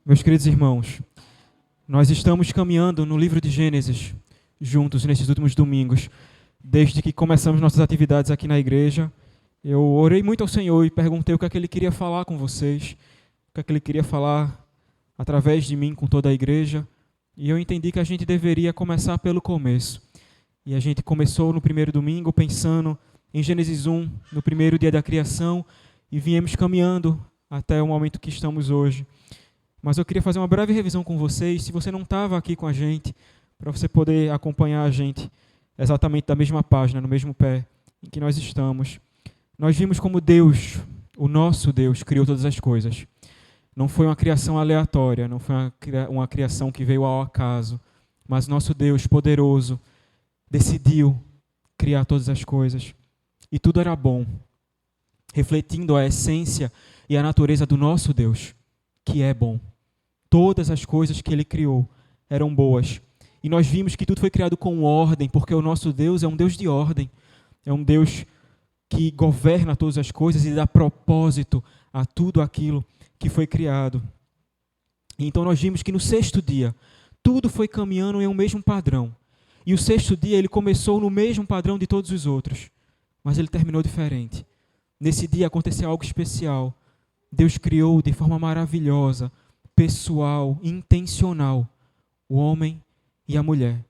Meus queridos irmãos, nós estamos caminhando no livro de Gênesis juntos nesses últimos domingos. Desde que começamos nossas atividades aqui na igreja, eu orei muito ao Senhor e perguntei o que é que Ele queria falar com vocês, o que é que Ele queria falar através de mim com toda a igreja. E eu entendi que a gente deveria começar pelo começo. E a gente começou no primeiro domingo pensando em Gênesis 1, no primeiro dia da criação, e viemos caminhando até o momento que estamos hoje. Mas eu queria fazer uma breve revisão com vocês, se você não estava aqui com a gente, para você poder acompanhar a gente exatamente da mesma página, no mesmo pé em que nós estamos. Nós vimos como Deus, o nosso Deus, criou todas as coisas. Não foi uma criação aleatória, não foi uma criação que veio ao acaso, mas nosso Deus poderoso decidiu criar todas as coisas. E tudo era bom, refletindo a essência e a natureza do nosso Deus, que é bom. Todas as coisas que Ele criou eram boas. E nós vimos que tudo foi criado com ordem, porque o nosso Deus é um Deus de ordem. É um Deus que governa todas as coisas e dá propósito a tudo aquilo que foi criado. Então nós vimos que no sexto dia, tudo foi caminhando em um mesmo padrão. E o sexto dia ele começou no mesmo padrão de todos os outros, mas ele terminou diferente. Nesse dia aconteceu algo especial. Deus criou de forma maravilhosa, pessoal, intencional, o homem e a mulher.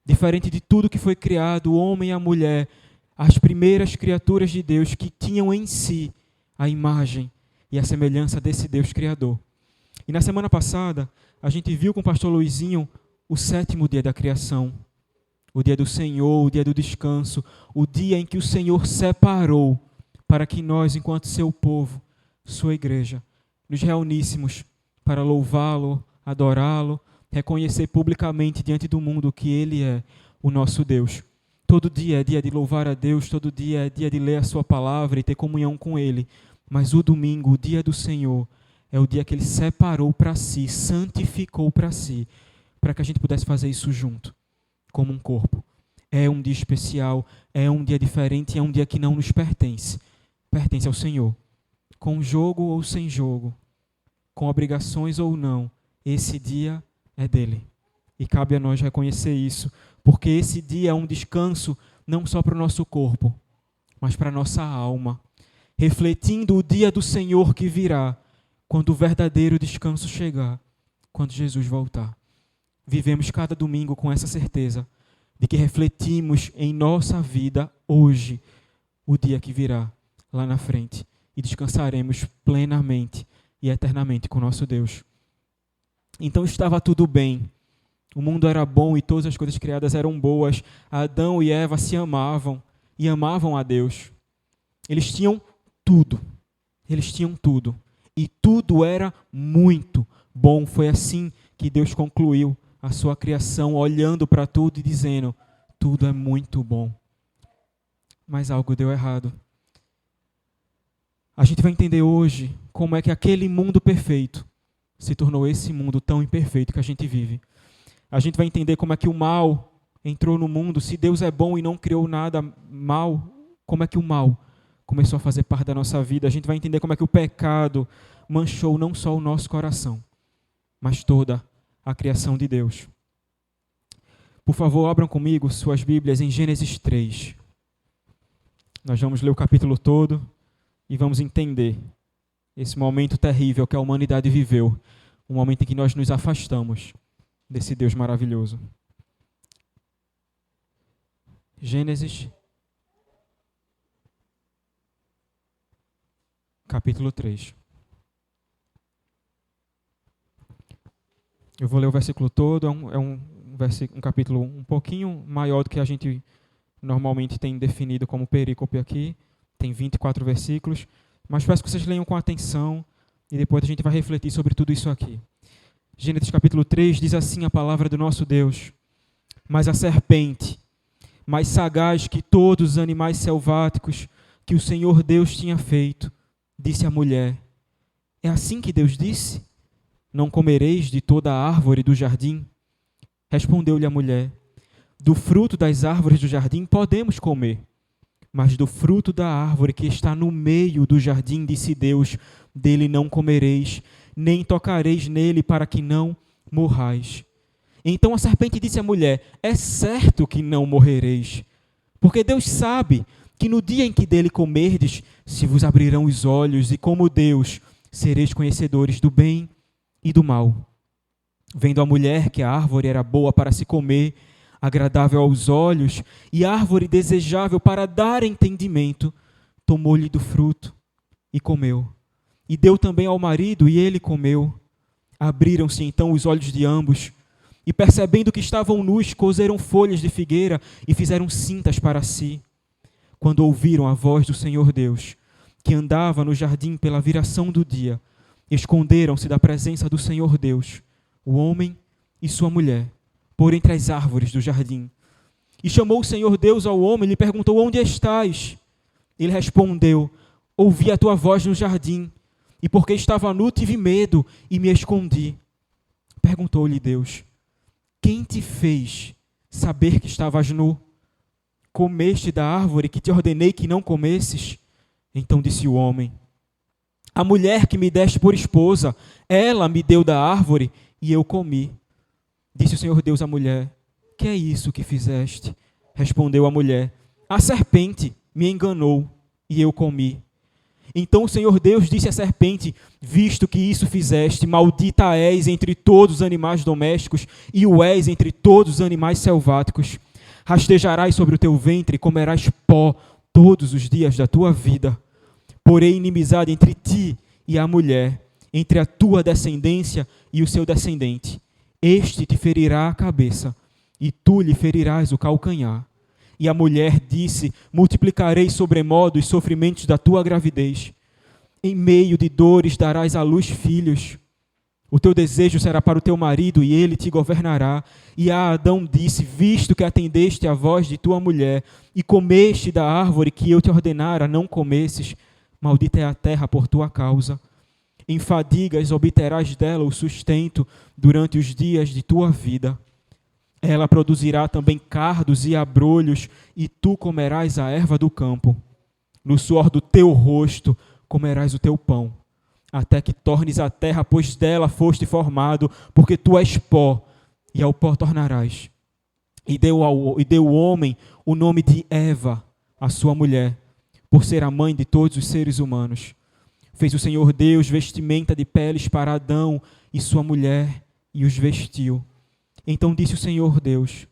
Diferente de tudo que foi criado, o homem e a mulher, as primeiras criaturas de Deus que tinham em si a imagem e a semelhança desse Deus Criador. E na semana passada, a gente viu com o pastor Luizinho o sétimo dia da criação, o dia do Senhor, o dia do descanso, o dia em que o Senhor separou para que nós, enquanto seu povo, sua igreja, nos reuníssemos para louvá-lo, adorá-lo, reconhecer publicamente diante do mundo que Ele é o nosso Deus. Todo dia é dia de louvar a Deus, todo dia é dia de ler a sua palavra e ter comunhão com Ele. Mas o domingo, o dia do Senhor, é o dia que Ele separou para si, santificou para si, para que a gente pudesse fazer isso junto, como um corpo. É um dia especial, é um dia diferente, é um dia que não nos pertence. Pertence ao Senhor. Com jogo ou sem jogo, com obrigações ou não, esse dia é dele. E cabe a nós reconhecer isso, porque esse dia é um descanso não só para o nosso corpo, mas para a nossa alma, refletindo o dia do Senhor que virá, quando o verdadeiro descanso chegar, quando Jesus voltar. Vivemos cada domingo com essa certeza de que refletimos em nossa vida hoje o dia que virá lá na frente. E descansaremos plenamente e eternamente com nosso Deus. Então estava tudo bem. O mundo era bom e todas as coisas criadas eram boas. Adão e Eva se amavam e amavam a Deus. Eles tinham tudo. Eles tinham tudo. E tudo era muito bom. Foi assim que Deus concluiu a sua criação, olhando para tudo e dizendo: tudo é muito bom. Mas algo deu errado. A gente vai entender hoje como é que aquele mundo perfeito se tornou esse mundo tão imperfeito que a gente vive. A gente vai entender como é que o mal entrou no mundo. Se Deus é bom e não criou nada mal, como é que o mal começou a fazer parte da nossa vida? A gente vai entender como é que o pecado manchou não só o nosso coração, mas toda a criação de Deus. Por favor, abram comigo suas Bíblias em Gênesis 3. Nós vamos ler o capítulo todo e vamos entender esse momento terrível que a humanidade viveu, um momento em que nós nos afastamos desse Deus maravilhoso. Gênesis, capítulo 3. Eu vou ler o versículo todo, é um capítulo um pouquinho maior do que a gente normalmente tem definido como perícope aqui. Tem 24 versículos, mas peço que vocês leiam com atenção e depois a gente vai refletir sobre tudo isso aqui. Gênesis capítulo 3 diz assim a palavra do nosso Deus: mas a serpente, mais sagaz que todos os animais selváticos que o Senhor Deus tinha feito, disse à mulher: é assim que Deus disse? Não comereis de toda a árvore do jardim? Respondeu-lhe a mulher: do fruto das árvores do jardim podemos comer, mas do fruto da árvore que está no meio do jardim, disse Deus: dele não comereis, nem tocareis nele para que não morrais. Então a serpente disse à mulher: é certo que não morrereis, porque Deus sabe que no dia em que dele comerdes, se vos abrirão os olhos, e como Deus, sereis conhecedores do bem e do mal. Vendo a mulher que a árvore era boa para se comer, agradável aos olhos, e árvore desejável para dar entendimento, tomou-lhe do fruto e comeu. E deu também ao marido, e ele comeu. Abriram-se então os olhos de ambos, e percebendo que estavam nus, coseram folhas de figueira e fizeram cintas para si. Quando ouviram a voz do Senhor Deus, que andava no jardim pela viração do dia, esconderam-se da presença do Senhor Deus, o homem e sua mulher, por entre as árvores do jardim. E chamou o Senhor Deus ao homem e lhe perguntou: onde estás? Ele respondeu: ouvi a tua voz no jardim, e porque estava nu tive medo e me escondi. Perguntou-lhe Deus: quem te fez saber que estavas nu? Comeste da árvore que te ordenei que não comesses? Então disse o homem: a mulher que me deste por esposa, ela me deu da árvore e eu comi. Disse o Senhor Deus à mulher: que é isso que fizeste? Respondeu a mulher: a serpente me enganou e eu comi. Então o Senhor Deus disse à serpente: visto que isso fizeste, maldita és entre todos os animais domésticos e o és entre todos os animais selváticos. Rastejarás sobre o teu ventre e comerás pó todos os dias da tua vida. Porém, inimizade entre ti e a mulher, entre a tua descendência e o seu descendente. Este te ferirá a cabeça, e tu lhe ferirás o calcanhar. E a mulher disse: multiplicarei sobremodo os sofrimentos da tua gravidez. Em meio de dores darás à luz filhos. O teu desejo será para o teu marido, e ele te governará. E a Adão disse: visto que atendeste à voz de tua mulher, e comeste da árvore que eu te ordenara não comesses, maldita é a terra por tua causa. Em fadigas obterás dela o sustento durante os dias de tua vida. Ela produzirá também cardos e abrolhos, e tu comerás a erva do campo. No suor do teu rosto comerás o teu pão, até que tornes a terra, pois dela foste formado, porque tu és pó, e ao pó tornarás. E deu o homem o nome de Eva, a sua mulher, por ser a mãe de todos os seres humanos. Fez o Senhor Deus vestimenta de peles para Adão e sua mulher, e os vestiu. Então disse o Senhor Deus: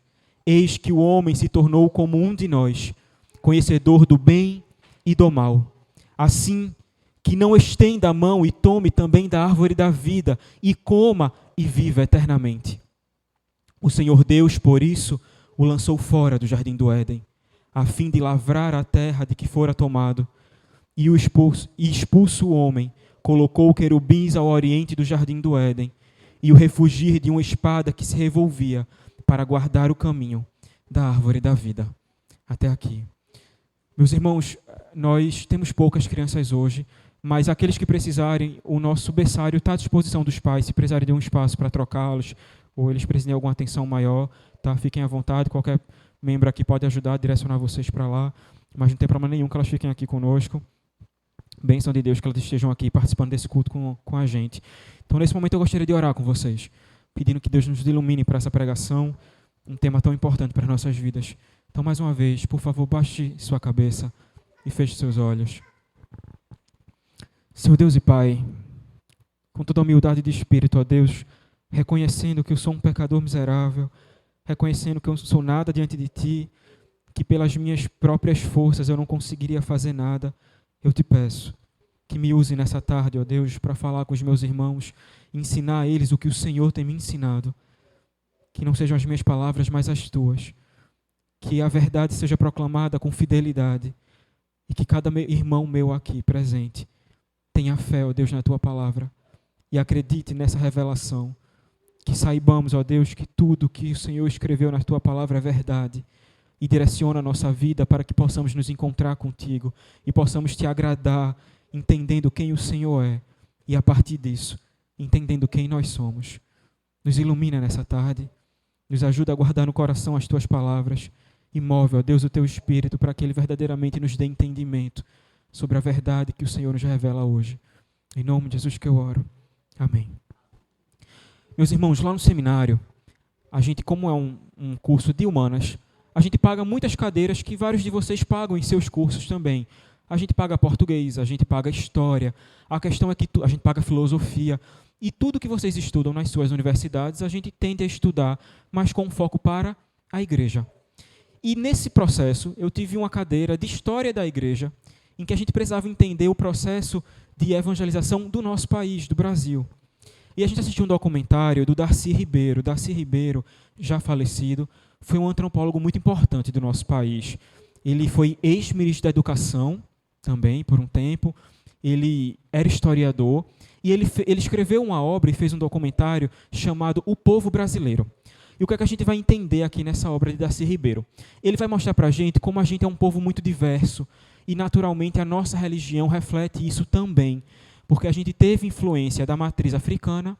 eis que o homem se tornou como um de nós, conhecedor do bem e do mal. Assim que não estenda a mão e tome também da árvore da vida, e coma e viva eternamente. O Senhor Deus, por isso, o lançou fora do jardim do Éden, a fim de lavrar a terra de que fora tomado. E expulso o homem, colocou querubins ao oriente do jardim do Éden, e o refugir de uma espada que se revolvia, para guardar o caminho da árvore da vida. Até aqui. Meus irmãos, nós temos poucas crianças hoje, mas aqueles que precisarem, o nosso berçário está à disposição dos pais, se precisarem de um espaço para trocá-los, ou eles precisem de alguma atenção maior, tá? Fiquem à vontade, qualquer membro aqui pode ajudar a direcionar vocês para lá, mas não tem problema nenhum que elas fiquem aqui conosco. Bênção de Deus que elas estejam aqui participando desse culto com a gente. Então, nesse momento, eu gostaria de orar com vocês, pedindo que Deus nos ilumine para essa pregação, um tema tão importante para as nossas vidas. Então, mais uma vez, por favor, baixe sua cabeça e feche seus olhos. Senhor Deus e Pai, com toda a humildade de espírito, ó Deus, reconhecendo que eu sou um pecador miserável, reconhecendo que eu não sou nada diante de Ti, que pelas minhas próprias forças eu não conseguiria fazer nada, eu te peço que me use nessa tarde, ó Deus, para falar com os meus irmãos, ensinar a eles o que o Senhor tem me ensinado. Que não sejam as minhas palavras, mas as Tuas. Que a verdade seja proclamada com fidelidade e que cada irmão meu aqui presente tenha fé, ó Deus, na Tua palavra e acredite nessa revelação. Que saibamos, ó Deus, que tudo que o Senhor escreveu na Tua palavra é verdade e direciona a nossa vida para que possamos nos encontrar contigo e possamos Te agradar, entendendo quem o Senhor é e, a partir disso, entendendo quem nós somos. Nos ilumina nessa tarde, nos ajuda a guardar no coração as Tuas palavras e move, ó Deus, o Teu Espírito para que Ele verdadeiramente nos dê entendimento sobre a verdade que o Senhor nos revela hoje. Em nome de Jesus que eu oro. Amém. Meus irmãos, lá no seminário, a gente, como é um curso de humanas, a gente paga muitas cadeiras que vários de vocês pagam em seus cursos também. A gente paga português, a gente paga história. A questão é que a gente paga filosofia. E tudo que vocês estudam nas suas universidades, a gente tende a estudar, mas com foco para a igreja. E nesse processo, eu tive uma cadeira de história da igreja, em que a gente precisava entender o processo de evangelização do nosso país, do Brasil. E a gente assistiu um documentário do Darcy Ribeiro. Darcy Ribeiro, já falecido, foi um antropólogo muito importante do nosso país. Ele foi ex-ministro da Educação, também, por um tempo. Ele era historiador. E ele escreveu uma obra e fez um documentário chamado O Povo Brasileiro. E o que é que a gente vai entender aqui nessa obra de Darcy Ribeiro? Ele vai mostrar para a gente como a gente é um povo muito diverso. E, naturalmente, a nossa religião reflete isso também. Porque a gente teve influência da matriz africana,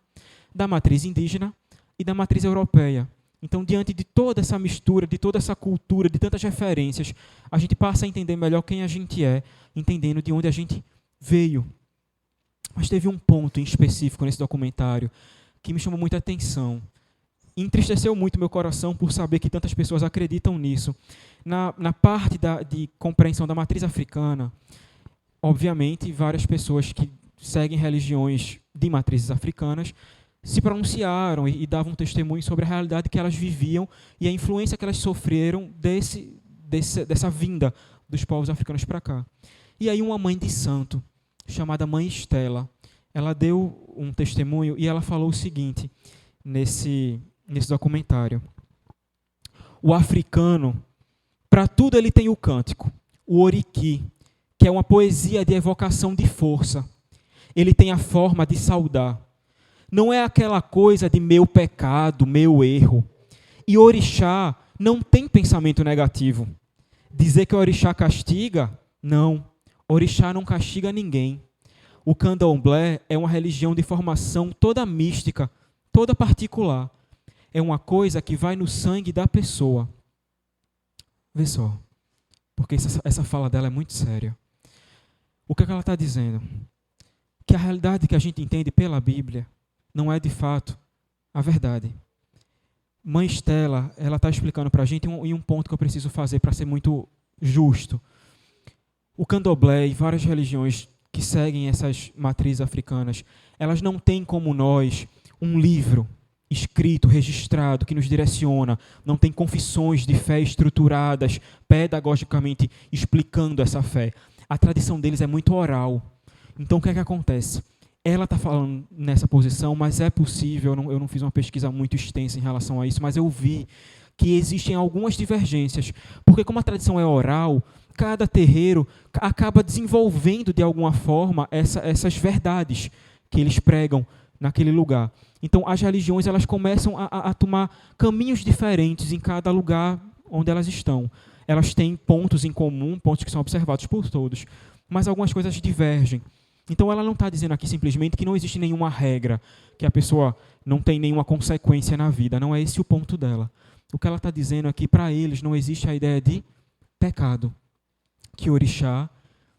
da matriz indígena e da matriz europeia. Então, diante de toda essa mistura, de toda essa cultura, de tantas referências, a gente passa a entender melhor quem a gente é, entendendo de onde a gente veio. Mas teve um ponto em específico nesse documentário que me chamou muita atenção. E entristeceu muito meu coração por saber que tantas pessoas acreditam nisso. Na parte de compreensão da matriz africana, obviamente, várias pessoas que seguem religiões de matrizes africanas se pronunciaram e davam testemunho sobre a realidade que elas viviam e a influência que elas sofreram dessa vinda dos povos africanos para cá. E aí uma mãe de santo, chamada Mãe Estela, ela deu um testemunho e ela falou o seguinte, nesse documentário. O africano, para tudo ele tem o cântico, o oriqui, que é uma poesia de evocação de força. Ele tem a forma de saudar. Não é aquela coisa de meu pecado, meu erro. E orixá não tem pensamento negativo. Dizer que orixá castiga? Não. Orixá não castiga ninguém. O candomblé é uma religião de formação toda mística, toda particular. É uma coisa que vai no sangue da pessoa. Vê só, porque essa fala dela é muito séria. O que é que ela está dizendo? Que a realidade que a gente entende pela Bíblia não é de fato a verdade. Mãe Estela, ela está explicando para a gente em um ponto que eu preciso fazer para ser muito justo. O candomblé e várias religiões que seguem essas matrizes africanas, elas não têm como nós um livro escrito, registrado, que nos direciona, não tem confissões de fé estruturadas, pedagogicamente explicando essa fé. A tradição deles é muito oral. Então, o que é que acontece? Ela está falando nessa posição, mas é possível, eu não fiz uma pesquisa muito extensa em relação a isso, mas eu vi que existem algumas divergências, porque como a tradição é oral, cada terreiro acaba desenvolvendo de alguma forma essas verdades que eles pregam naquele lugar. Então, as religiões elas começam a tomar caminhos diferentes em cada lugar onde elas estão. Elas têm pontos em comum, pontos que são observados por todos, mas algumas coisas divergem. Então, ela não está dizendo aqui simplesmente que não existe nenhuma regra, que a pessoa não tem nenhuma consequência na vida. Não é esse o ponto dela. O que ela está dizendo é que, para eles, não existe a ideia de pecado, que orixá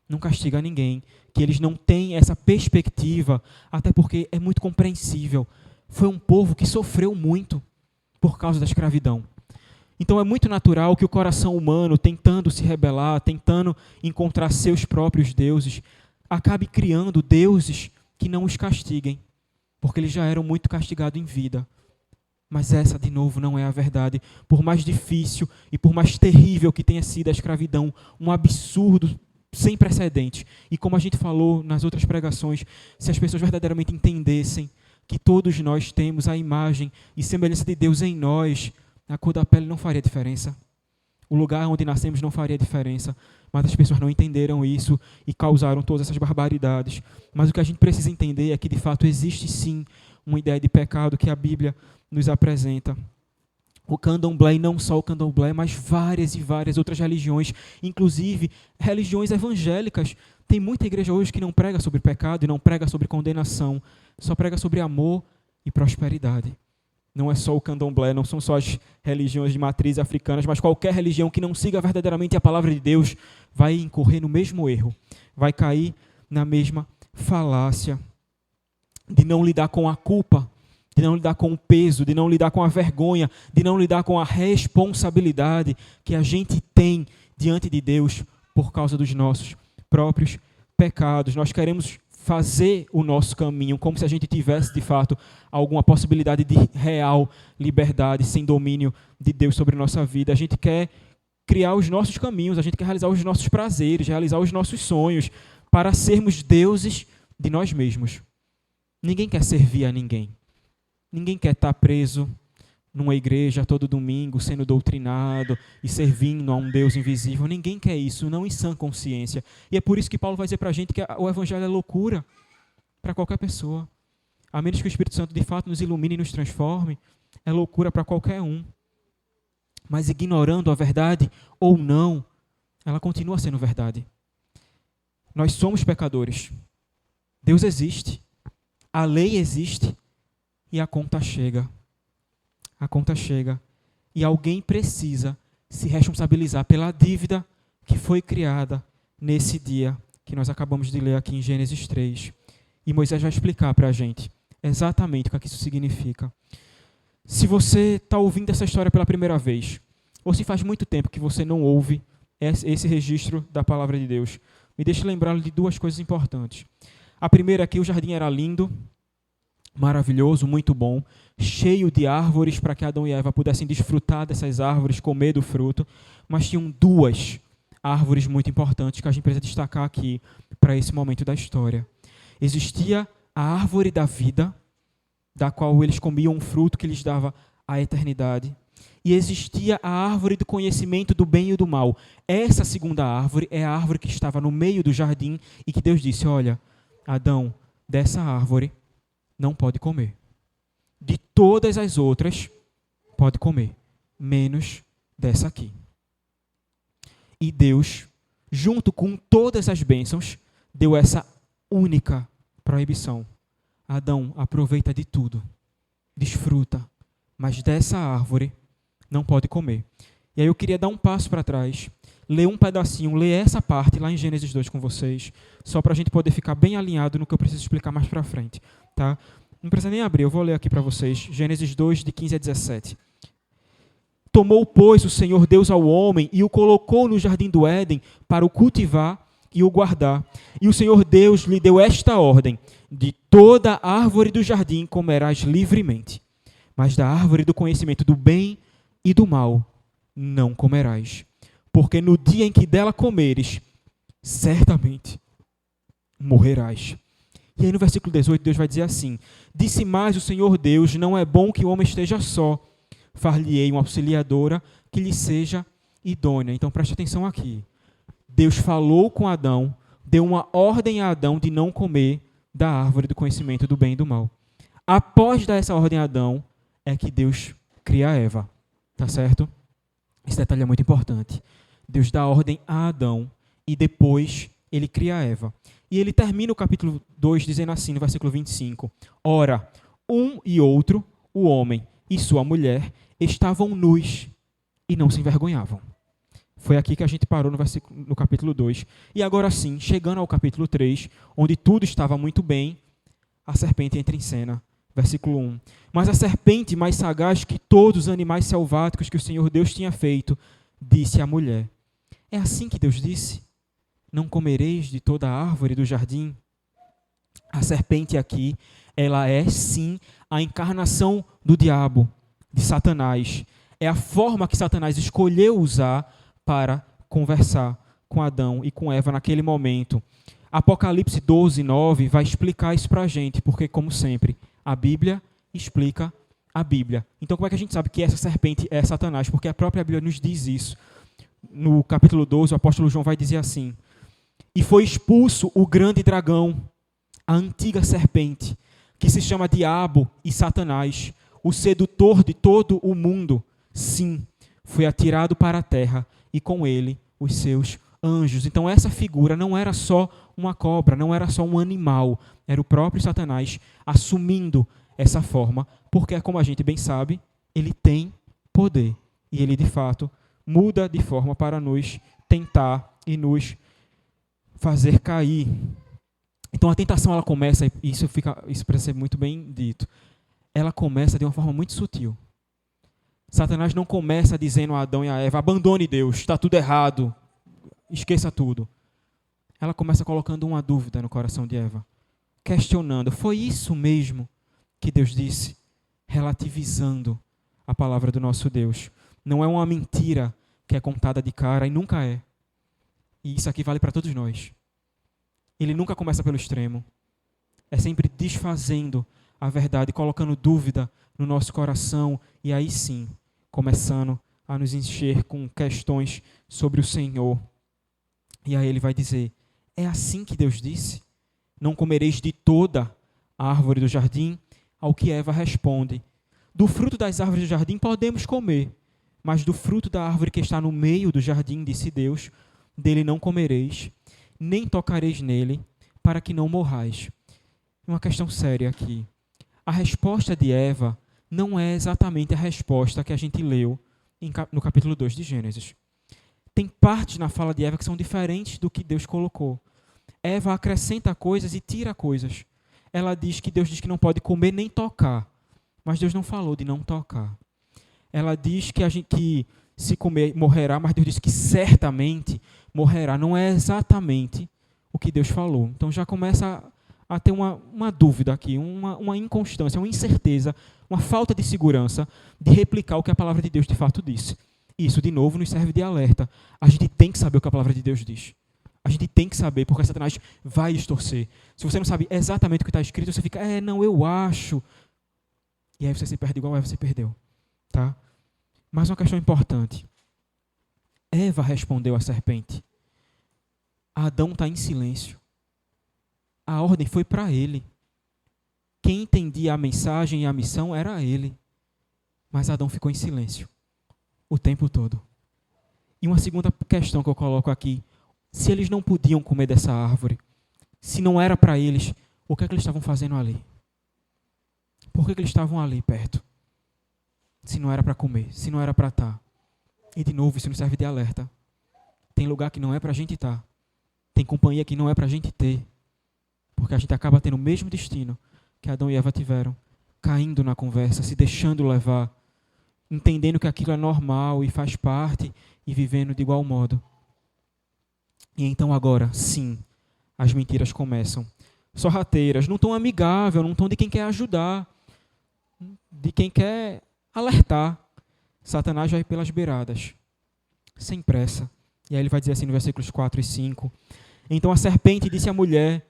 não castiga ninguém, que eles não têm essa perspectiva, até porque é muito compreensível. Foi um povo que sofreu muito por causa da escravidão. Então é muito natural que o coração humano, tentando se rebelar, tentando encontrar seus próprios deuses, acabe criando deuses que não os castiguem, porque eles já eram muito castigados em vida. Mas essa, de novo, não é a verdade. Por mais difícil e por mais terrível que tenha sido a escravidão, um absurdo sem precedentes. E como a gente falou nas outras pregações, se as pessoas verdadeiramente entendessem que todos nós temos a imagem e semelhança de Deus em nós, a cor da pele não faria diferença. O lugar onde nascemos não faria diferença. Mas as pessoas não entenderam isso e causaram todas essas barbaridades. Mas o que a gente precisa entender é que, de fato, existe sim uma ideia de pecado que a Bíblia nos apresenta. O candomblé, e não só o candomblé, mas várias e várias outras religiões, inclusive religiões evangélicas. Tem muita igreja hoje que não prega sobre pecado e não prega sobre condenação, só prega sobre amor e prosperidade. Não é só o candomblé, não são só as religiões de matriz africanas, mas qualquer religião que não siga verdadeiramente a palavra de Deus vai incorrer no mesmo erro, vai cair na mesma falácia. de não lidar com a culpa, de não lidar com o peso, de não lidar com a vergonha, de não lidar com a responsabilidade que a gente tem diante de Deus por causa dos nossos próprios pecados. Nós queremos fazer o nosso caminho como se a gente tivesse, de fato, alguma possibilidade de real liberdade sem domínio de Deus sobre nossa vida. A gente quer criar os nossos caminhos, a gente quer realizar os nossos prazeres, realizar os nossos sonhos para sermos deuses de nós mesmos. Ninguém quer servir a ninguém. Ninguém quer estar preso numa igreja todo domingo, sendo doutrinado e servindo a um Deus invisível. Ninguém quer isso, não em sã consciência. E é por isso que Paulo vai dizer para a gente que o evangelho é loucura para qualquer pessoa. A menos que o Espírito Santo de fato nos ilumine e nos transforme, é loucura para qualquer um. Mas ignorando a verdade ou não, ela continua sendo verdade. Nós somos pecadores. Deus existe. A lei existe. E a conta chega. A conta chega. E alguém precisa se responsabilizar pela dívida que foi criada nesse dia que nós acabamos de ler aqui em Gênesis 3. E Moisés vai explicar para a gente exatamente o que isso significa. Se você está ouvindo essa história pela primeira vez, ou se faz muito tempo que você não ouve esse registro da palavra de Deus, me deixe lembrá-lo de duas coisas importantes. A primeira é que o jardim era lindo, maravilhoso, muito bom, cheio de árvores para que Adão e Eva pudessem desfrutar dessas árvores, comer do fruto, mas tinham duas árvores muito importantes que a gente precisa destacar aqui para esse momento da história. Existia a árvore da vida, da qual eles comiam um fruto que lhes dava a eternidade, e existia a árvore do conhecimento do bem e do mal. Essa segunda árvore é a árvore que estava no meio do jardim e que Deus disse, olha, Adão, dessa árvore não pode comer. De todas as outras, pode comer, menos dessa aqui. E Deus, junto com todas as bênçãos, deu essa única proibição. Adão, aproveita de tudo, desfruta, mas dessa árvore não pode comer. E aí eu queria dar um passo para trás, ler um pedacinho, ler essa parte lá em Gênesis 2 com vocês, só para a gente poder ficar bem alinhado no que eu preciso explicar mais para frente. Tá? Não precisa nem abrir, eu vou ler aqui para vocês. Gênesis 2, de 15 a 17. Tomou, pois, o Senhor Deus ao homem e o colocou no jardim do Éden para o cultivar e o guardar. E o Senhor Deus lhe deu esta ordem: de toda árvore do jardim comerás livremente, mas da árvore do conhecimento do bem e do mal não comerás, porque no dia em que dela comeres, certamente morrerás. E aí no versículo 18 Deus vai dizer assim: disse mais o Senhor Deus, não é bom que o homem esteja só, far-lhe-ei uma auxiliadora que lhe seja idônea. Então preste atenção aqui. Deus falou com Adão, deu uma ordem a Adão de não comer da árvore do conhecimento do bem e do mal. Após dar essa ordem a Adão, é que Deus cria Eva. Tá certo? Esse detalhe é muito importante. Deus dá ordem a Adão e depois ele cria Eva. E ele termina o capítulo 2 dizendo assim, no versículo 25. Ora, um e outro, o homem e sua mulher, estavam nus e não se envergonhavam. Foi aqui que a gente parou no capítulo 2. E agora sim, chegando ao capítulo 3, onde tudo estava muito bem, a serpente entra em cena. Versículo 1. Mas a serpente, mais sagaz que todos os animais selváticos que o Senhor Deus tinha feito, disse à mulher: é assim que Deus disse? Não comereis de toda a árvore do jardim? A serpente aqui, ela é sim a encarnação do diabo, de Satanás. É a forma que Satanás escolheu usar para conversar com Adão e com Eva naquele momento. Apocalipse 12, 9 vai explicar isso para a gente, porque, como sempre, a Bíblia explica a Bíblia. Então, como é que a gente sabe que essa serpente é Satanás? Porque a própria Bíblia nos diz isso. No capítulo 12, o apóstolo João vai dizer assim: e foi expulso o grande dragão, a antiga serpente, que se chama Diabo e Satanás, o sedutor de todo o mundo. Sim, foi atirado para a terra, e com ele os seus anjos. Então essa figura não era só uma cobra, não era só um animal, era o próprio Satanás assumindo essa forma, porque, como a gente bem sabe, ele tem poder, e ele de fato muda de forma para nos tentar e nos fazer cair. Então a tentação ela começa, e isso precisa ser muito bem dito, ela começa de uma forma muito sutil. Satanás não começa dizendo a Adão e a Eva, abandone Deus, está tudo errado, esqueça tudo. Ela começa colocando uma dúvida no coração de Eva, questionando, foi isso mesmo que Deus disse? Relativizando a palavra do nosso Deus. Não é uma mentira que é contada de cara e nunca é. E isso aqui vale para todos nós. Ele nunca começa pelo extremo. É sempre desfazendo a verdade, colocando dúvida no nosso coração e aí sim, começando a nos encher com questões sobre o Senhor. E aí ele vai dizer, é assim que Deus disse? Não comereis de toda a árvore do jardim? Ao que Eva responde, do fruto das árvores do jardim podemos comer, mas do fruto da árvore que está no meio do jardim, disse Deus, dele não comereis, nem tocareis nele, para que não morrais. Uma questão séria aqui. A resposta de Eva não é exatamente a resposta que a gente leu no capítulo 2 de Gênesis. Tem partes na fala de Eva que são diferentes do que Deus colocou. Eva acrescenta coisas e tira coisas. Ela diz que Deus diz que não pode comer nem tocar, mas Deus não falou de não tocar. Ela diz que se comer morrerá, mas Deus disse que certamente morrerá. Não é exatamente o que Deus falou. Então já começa a ter uma dúvida aqui, uma inconstância, uma incerteza, uma falta de segurança de replicar o que a palavra de Deus de fato disse. Isso, de novo, nos serve de alerta. A gente tem que saber o que a palavra de Deus diz. A gente tem que saber, porque Satanás vai distorcer. Se você não sabe exatamente o que está escrito, você fica, não, eu acho. E aí você se perde igual Eva se perdeu. Tá? Mas uma questão importante. Eva respondeu à serpente. Adão está em silêncio. A ordem foi para ele. Quem entendia a mensagem e a missão era ele. Mas Adão ficou em silêncio o tempo todo. E uma segunda questão que eu coloco aqui. Se eles não podiam comer dessa árvore, se não era para eles, o que é que eles estavam fazendo ali? Por que eles estavam ali perto? Se não era para comer, se não era para estar. E de novo, isso nos serve de alerta. Tem lugar que não é para a gente estar. Tem companhia que não é para a gente ter. Porque a gente acaba tendo o mesmo destino que Adão e Eva tiveram. Caindo na conversa, se deixando levar. Entendendo que aquilo é normal e faz parte e vivendo de igual modo. E então agora, sim, as mentiras começam. Sorrateiras, num tom amigável, num tom de quem quer ajudar, de quem quer alertar. Satanás vai pelas beiradas, sem pressa. E aí ele vai dizer assim no versículos 4 e 5. Então a serpente disse à mulher,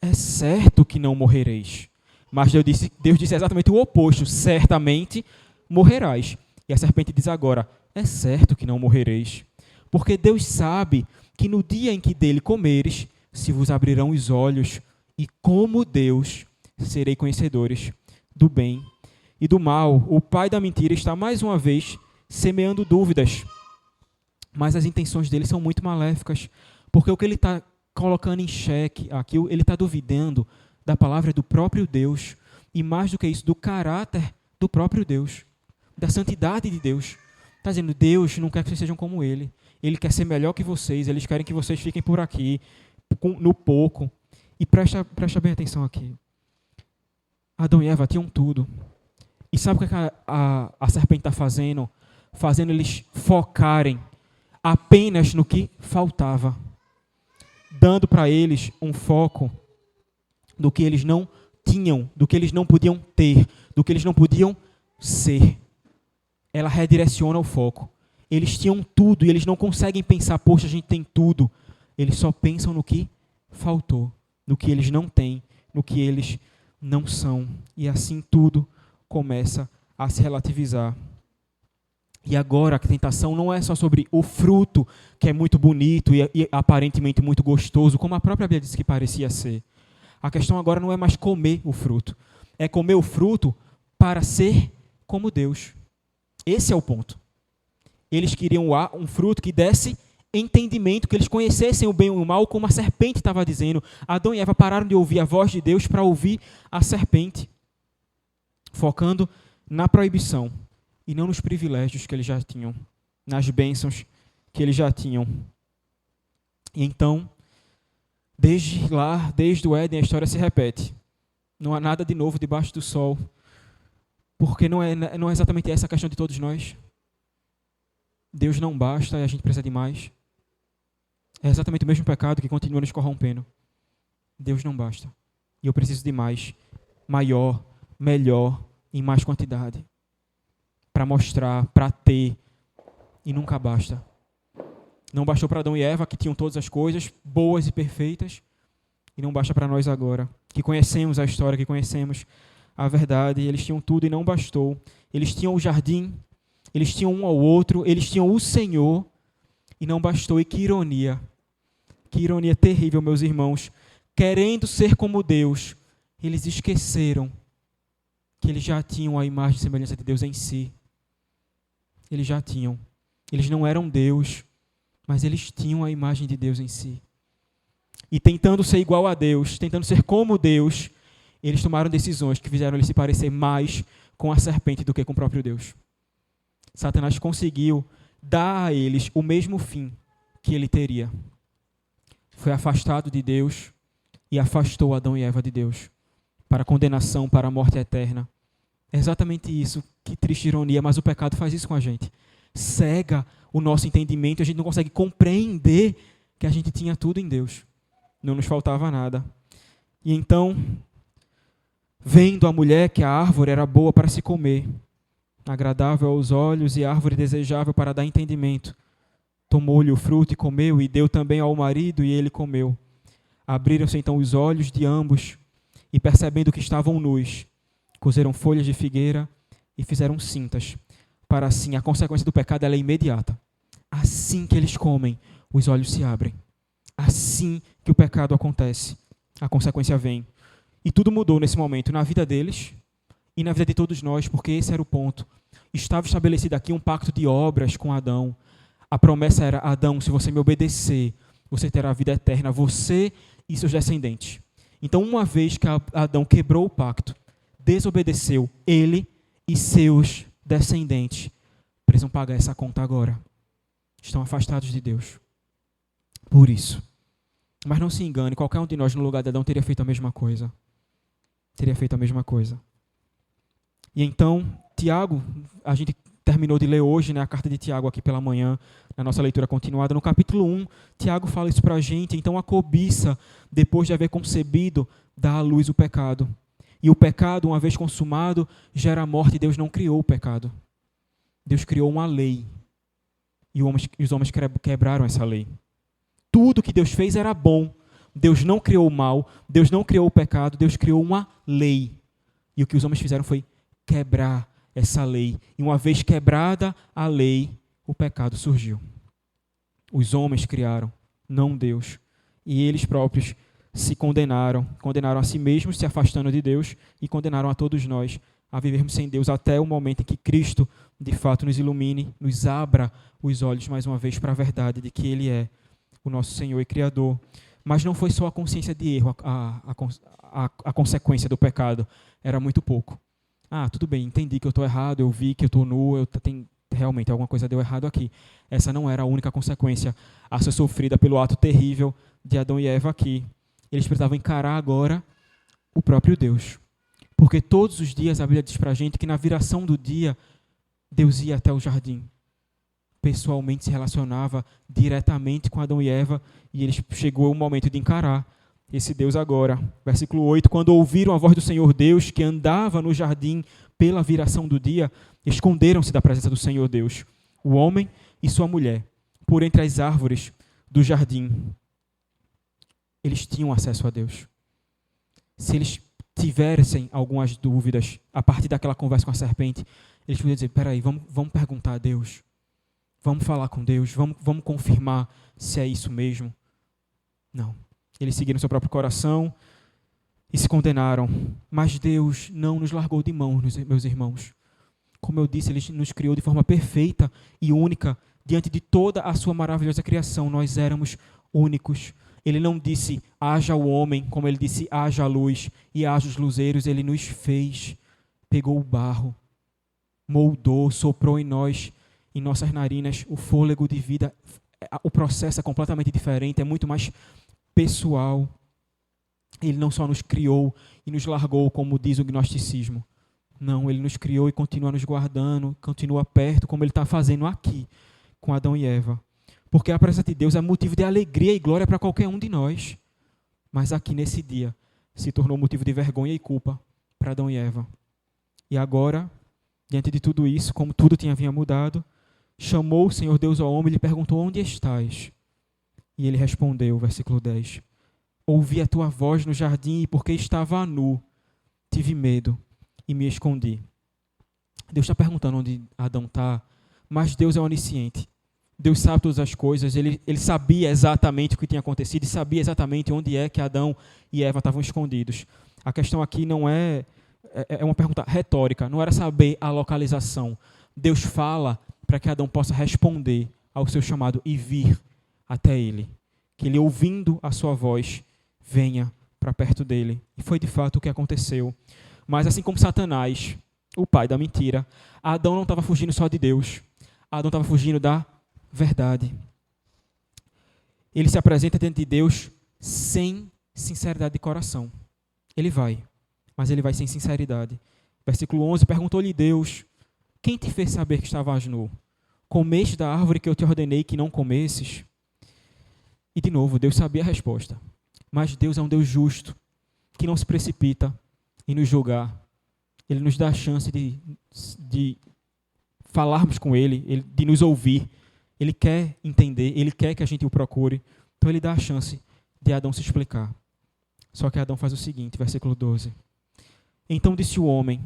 é certo que não morrereis. Mas Deus disse exatamente o oposto, certamente morrerás. E a serpente diz agora, é certo que não morrereis. Porque Deus sabe que no dia em que dele comeres, se vos abrirão os olhos, e como Deus serei conhecedores do bem e do mal. O pai da mentira está mais uma vez semeando dúvidas, mas as intenções dele são muito maléficas, porque o que ele está colocando em xeque aqui, ele está duvidando da palavra do próprio Deus, e mais do que isso, do caráter do próprio Deus, da santidade de Deus. Está dizendo, Deus não quer que vocês sejam como ele. Ele quer ser melhor que vocês, eles querem que vocês fiquem por aqui, no pouco. E presta bem atenção aqui. Adão e Eva tinham tudo. E sabe o que a serpente está fazendo? Fazendo eles focarem apenas no que faltava. Dando para eles um foco do que eles não tinham, do que eles não podiam ter, do que eles não podiam ser. Ela redireciona o foco. Eles tinham tudo e eles não conseguem pensar, poxa, a gente tem tudo. Eles só pensam no que faltou, no que eles não têm, no que eles não são. E assim tudo começa a se relativizar. E agora a tentação não é só sobre o fruto, que é muito bonito e aparentemente muito gostoso, como a própria Bíblia disse que parecia ser. A questão agora não é mais comer o fruto. É comer o fruto para ser como Deus. Esse é o ponto. Eles queriam um fruto que desse entendimento, que eles conhecessem o bem e o mal, como a serpente estava dizendo. Adão e Eva pararam de ouvir a voz de Deus para ouvir a serpente, focando na proibição e não nos privilégios que eles já tinham, nas bênçãos que eles já tinham. E então, Desde lá, desde o Éden, a história se repete. Não há nada de novo debaixo do sol. Porque não é exatamente essa a questão de todos nós. Deus não basta e a gente precisa de mais. É exatamente o mesmo pecado que continua nos corrompendo. Deus não basta. E eu preciso de mais, maior, melhor, em mais quantidade. Para mostrar, para ter. E nunca basta. Não bastou para Adão e Eva, que tinham todas as coisas boas e perfeitas. E não basta para nós agora, que conhecemos a história, que conhecemos a verdade. Eles tinham tudo e não bastou. Eles tinham o jardim, eles tinham um ao outro, eles tinham o Senhor e não bastou. E que ironia terrível, meus irmãos. Querendo ser como Deus, eles esqueceram que eles já tinham a imagem e semelhança de Deus em si. Eles já tinham. Eles não eram Deus, mas eles tinham a imagem de Deus em si. E tentando ser igual a Deus, tentando ser como Deus, eles tomaram decisões que fizeram eles se parecer mais com a serpente do que com o próprio Deus. Satanás conseguiu dar a eles o mesmo fim que ele teria. Foi afastado de Deus e afastou Adão e Eva de Deus para a condenação, para a morte eterna. É exatamente isso. Que triste ironia, mas o pecado faz isso com a gente. Cega o nosso entendimento, a gente não consegue compreender que a gente tinha tudo em Deus. Não nos faltava nada. E então, vendo a mulher que a árvore era boa para se comer, agradável aos olhos e árvore desejável para dar entendimento, tomou-lhe o fruto e comeu, e deu também ao marido, e ele comeu. Abriram-se então os olhos de ambos, e percebendo que estavam nus, cozeram folhas de figueira e fizeram cintas. Para assim, a consequência do pecado ela é imediata. Assim que eles comem, os olhos se abrem. Assim que o pecado acontece, a consequência vem. E tudo mudou nesse momento, na vida deles e na vida de todos nós, porque esse era o ponto. Estava estabelecido aqui um pacto de obras com Adão. A promessa era: Adão, se você me obedecer, você terá a vida eterna, você e seus descendentes. Então, uma vez que Adão quebrou o pacto, desobedeceu, ele e seus descendentes precisam pagar essa conta agora. Estão afastados de Deus. Por isso. Mas não se engane, qualquer um de nós no lugar de Adão teria feito a mesma coisa. Teria feito a mesma coisa. E então, Tiago, a gente terminou de ler hoje, a carta de Tiago aqui pela manhã, na nossa leitura continuada. No capítulo 1, Tiago fala isso para a gente. Então, a cobiça, depois de haver concebido, dá à luz o pecado. E o pecado, uma vez consumado, gera a morte. Deus não criou o pecado. Deus criou uma lei. E os homens quebraram essa lei. Tudo que Deus fez era bom. Deus não criou o mal. Deus não criou o pecado. Deus criou uma lei. E o que os homens fizeram foi quebrar essa lei. E uma vez quebrada a lei, o pecado surgiu. Os homens criaram, não Deus. E eles próprios se condenaram a si mesmos, se afastando de Deus, e condenaram a todos nós a vivermos sem Deus até o momento em que Cristo, de fato, nos ilumine, nos abra os olhos mais uma vez para a verdade de que Ele é o nosso Senhor e Criador. Mas não foi só a consciência de erro, a consequência do pecado. Era muito pouco. Tudo bem, entendi que eu estou errado, eu vi que eu estou nu, realmente alguma coisa deu errado aqui. Essa não era a única consequência a ser sofrida pelo ato terrível de Adão e Eva aqui. Eles precisavam encarar agora o próprio Deus. Porque todos os dias a Bíblia diz para a gente que na viração do dia, Deus ia até o jardim. Pessoalmente se relacionava diretamente com Adão e Eva, e chegou o momento de encarar esse Deus agora. Versículo 8, quando ouviram a voz do Senhor Deus, que andava no jardim pela viração do dia, esconderam-se da presença do Senhor Deus, o homem e sua mulher, por entre as árvores do jardim. Eles tinham acesso a Deus. Se eles tivessem algumas dúvidas a partir daquela conversa com a serpente, eles podiam dizer: peraí, vamos perguntar a Deus. Vamos falar com Deus, vamos confirmar se é isso mesmo. Não. Eles seguiram seu próprio coração e se condenaram. Mas Deus não nos largou de mão, meus irmãos. Como eu disse, Ele nos criou de forma perfeita e única. Diante de toda a sua maravilhosa criação, nós éramos únicos. Ele não disse: haja o homem, como Ele disse: haja a luz e haja os luzeiros. Ele nos fez, pegou o barro, moldou, soprou em nós, em nossas narinas, o fôlego de vida. O processo é completamente diferente, é muito mais pessoal. Ele não só nos criou e nos largou, como diz o gnosticismo. Não, ele nos criou e continua nos guardando, continua perto, como ele está fazendo aqui, com Adão e Eva. Porque a presença de Deus é motivo de alegria e glória para qualquer um de nós. Mas aqui nesse dia se tornou motivo de vergonha e culpa para Adão e Eva. E agora, diante de tudo isso, como tudo havia mudado, chamou o Senhor Deus ao homem e lhe perguntou: onde estás? E ele respondeu, versículo 10, ouvi a tua voz no jardim e porque estava nu, tive medo e me escondi. Deus está perguntando onde Adão está, mas Deus é onisciente. Deus sabe todas as coisas, ele sabia exatamente o que tinha acontecido e sabia exatamente onde é que Adão e Eva estavam escondidos. A questão aqui não é uma pergunta retórica, não era saber a localização. Deus fala para que Adão possa responder ao seu chamado e vir até ele. Que ele, ouvindo a sua voz, venha para perto dele. E foi de fato o que aconteceu. Mas assim como Satanás, o pai da mentira, Adão não estava fugindo só de Deus. Adão estava fugindo da verdade. Ele se apresenta diante de Deus sem sinceridade de coração. Ele vai, mas ele vai sem sinceridade. Versículo 11, perguntou-lhe Deus: quem te fez saber que estavas nu? Comeste da árvore que eu te ordenei que não comesses? E de novo, Deus sabia a resposta. Mas Deus é um Deus justo, que não se precipita em nos julgar. Ele nos dá a chance de falarmos com Ele, de nos ouvir. Ele quer entender, Ele quer que a gente o procure. Então Ele dá a chance de Adão se explicar. Só que Adão faz o seguinte, versículo 12. Então disse o homem: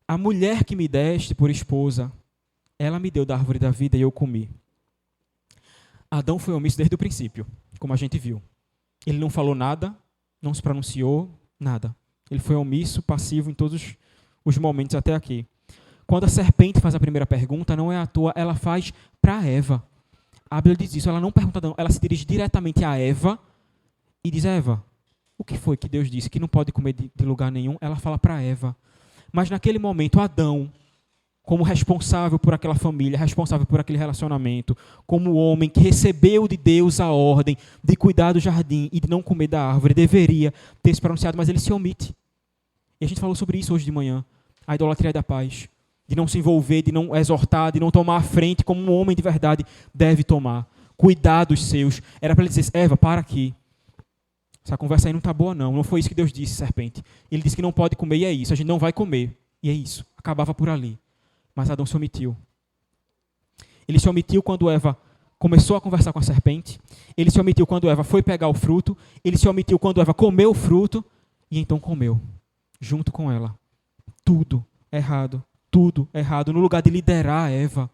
a mulher que me deste por esposa, ela me deu da árvore da vida e eu comi. Adão foi omisso desde o princípio, como a gente viu. Ele não falou nada, não se pronunciou, nada. Ele foi omisso, passivo em todos os momentos até aqui. Quando a serpente faz a primeira pergunta, não é à toa, ela faz para Eva. A Bíblia diz isso, ela não pergunta, não, ela se dirige diretamente a Eva e diz: Eva, o que foi que Deus disse que não pode comer de lugar nenhum? Ela fala para Eva. Mas naquele momento, Adão, como responsável por aquela família, responsável por aquele relacionamento, como homem que recebeu de Deus a ordem de cuidar do jardim e de não comer da árvore, deveria ter se pronunciado, mas ele se omite. E a gente falou sobre isso hoje de manhã, a idolatria da paz, de não se envolver, de não exortar, de não tomar a frente como um homem de verdade deve tomar. Cuidar dos seus. Era para ele dizer: Eva, para aqui. Essa conversa aí não está boa não, não foi isso que Deus disse, serpente. Ele disse que não pode comer e é isso, a gente não vai comer. E é isso, acabava por ali. Mas Adão se omitiu. Ele se omitiu quando Eva começou a conversar com a serpente. Ele se omitiu quando Eva foi pegar o fruto. Ele se omitiu quando Eva comeu o fruto. E então comeu, junto com ela. Tudo errado, tudo errado. No lugar de liderar Eva,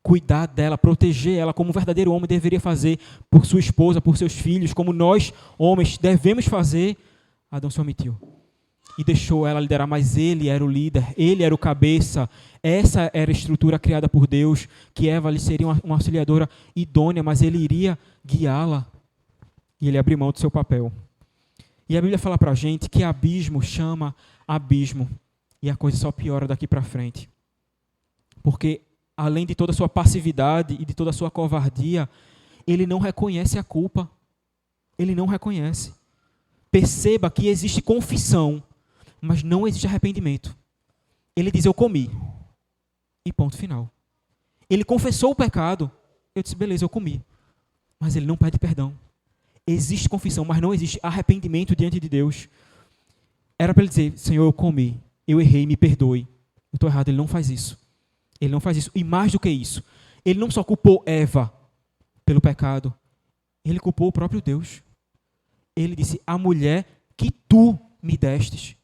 cuidar dela, proteger ela, como um verdadeiro homem deveria fazer por sua esposa, por seus filhos, como nós, homens, devemos fazer, Adão se omitiu. E deixou ela liderar, mas ele era o líder, ele era o cabeça. Essa era a estrutura criada por Deus, que Eva lhe seria uma auxiliadora idônea, mas ele iria guiá-la. E ele abriu mão do seu papel. E a Bíblia fala para a gente que abismo chama abismo. E a coisa só piora daqui para frente. Porque, além de toda a sua passividade e de toda a sua covardia, ele não reconhece a culpa. Ele não reconhece. Perceba que existe confissão, mas não existe arrependimento. Ele diz: eu comi. E ponto final. Ele confessou o pecado. Eu disse: beleza, eu comi. Mas ele não pede perdão. Existe confissão, mas não existe arrependimento diante de Deus. Era para ele dizer: Senhor, eu comi. Eu errei, me perdoe. Eu estou errado. Ele não faz isso. Ele não faz isso. E mais do que isso, ele não só culpou Eva pelo pecado, ele culpou o próprio Deus. Ele disse: a mulher que tu me destes.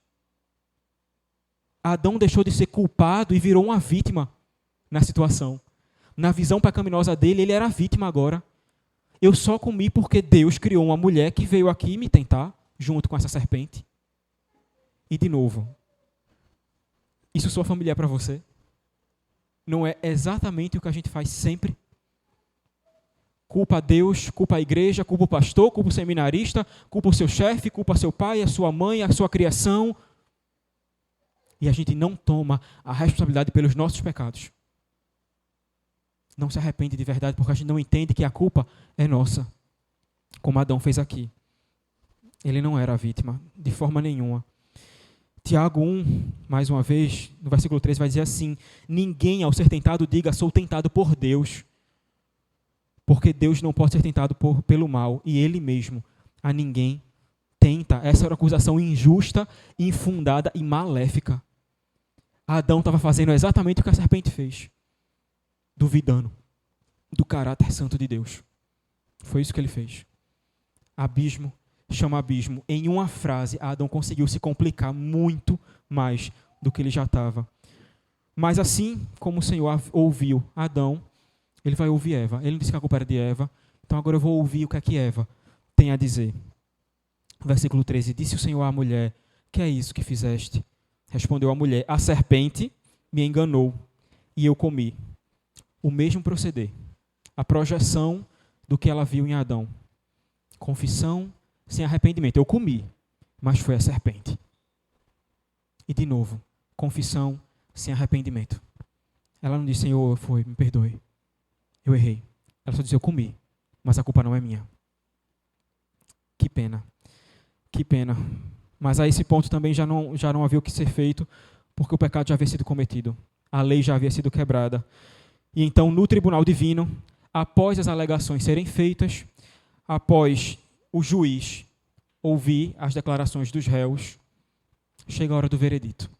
Adão deixou de ser culpado e virou uma vítima na situação. Na visão pecaminosa dele, ele era a vítima agora. Eu só comi porque Deus criou uma mulher que veio aqui me tentar, junto com essa serpente. E de novo, isso soa familiar para você? Não é exatamente o que a gente faz sempre? Culpa a Deus, culpa a igreja, culpa o pastor, culpa o seminarista, culpa o seu chefe, culpa seu pai, a sua mãe, a sua criação. E a gente não toma a responsabilidade pelos nossos pecados. Não se arrepende de verdade porque a gente não entende que a culpa é nossa, como Adão fez aqui. Ele não era a vítima, de forma nenhuma. Tiago 1, mais uma vez, no versículo 3, vai dizer assim: ninguém, ao ser tentado, diga, sou tentado por Deus. Porque Deus não pode ser tentado pelo mal, e Ele mesmo a ninguém tenta. Essa era uma acusação injusta, infundada e maléfica. Adão estava fazendo exatamente o que a serpente fez, duvidando do caráter santo de Deus. Foi isso que ele fez. Abismo chama abismo. Em uma frase, Adão conseguiu se complicar muito mais do que ele já estava. Mas assim como o Senhor ouviu Adão, ele vai ouvir Eva. Ele não disse que a culpa era de Eva, então agora eu vou ouvir o que é que Eva tem a dizer. Versículo 13, disse o Senhor à mulher, que é isso que fizeste? Respondeu a mulher, a serpente me enganou e eu comi. O mesmo proceder, a projeção do que ela viu em Adão. Confissão sem arrependimento. Eu comi, mas foi a serpente. E de novo, confissão sem arrependimento. Ela não disse, Senhor, me perdoe. Eu errei. Ela só disse, eu comi, mas a culpa não é minha. Que pena. Que pena. Mas a esse ponto também já não havia o que ser feito, porque o pecado já havia sido cometido. A lei já havia sido quebrada. E então, no tribunal divino, após as alegações serem feitas, após o juiz ouvir as declarações dos réus, chega a hora do veredito.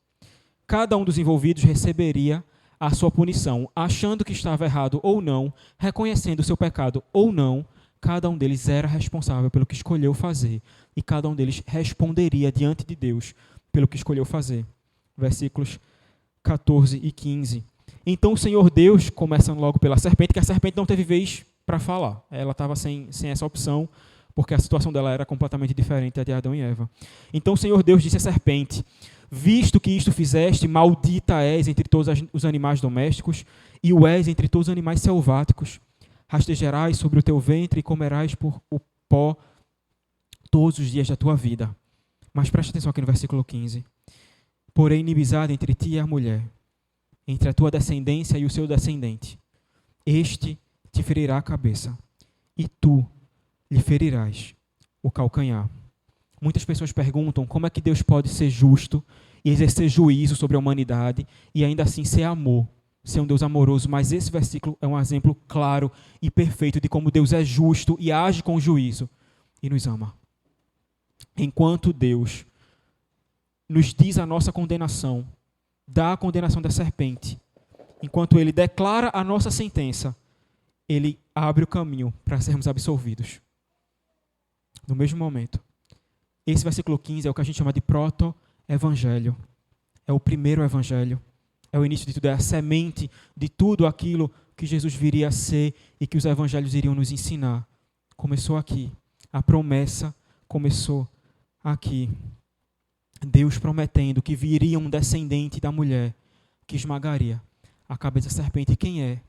Cada um dos envolvidos receberia a sua punição, achando que estava errado ou não, reconhecendo o seu pecado ou não, cada um deles era responsável pelo que escolheu fazer e cada um deles responderia diante de Deus pelo que escolheu fazer. Versículos 14 e 15. Então o Senhor Deus, começando logo pela serpente, que a serpente não teve vez para falar. Ela estava sem essa opção, porque a situação dela era completamente diferente da de Adão e Eva. Então o Senhor Deus disse à serpente, visto que isto fizeste, maldita és entre todos os animais domésticos, e o és entre todos os animais selváticos. Rastejarás sobre o teu ventre e comerás por o pó todos os dias da tua vida. Mas preste atenção aqui no versículo 15. Porém, inimizade entre ti e a mulher, entre a tua descendência e o seu descendente. Este te ferirá a cabeça, e tu lhe ferirás o calcanhar. Muitas pessoas perguntam como é que Deus pode ser justo e exercer juízo sobre a humanidade e ainda assim ser amor, ser um Deus amoroso. Mas esse versículo é um exemplo claro e perfeito de como Deus é justo e age com juízo e nos ama. Enquanto Deus nos diz a nossa condenação, dá a condenação da serpente, enquanto Ele declara a nossa sentença, Ele abre o caminho para sermos absolvidos. No mesmo momento. Esse versículo 15 é o que a gente chama de proto-evangelho. É o primeiro evangelho. É o início de tudo, é a semente de tudo aquilo que Jesus viria a ser e que os evangelhos iriam nos ensinar. Começou aqui. A promessa começou aqui. Deus prometendo que viria um descendente da mulher que esmagaria a cabeça da serpente. E quem é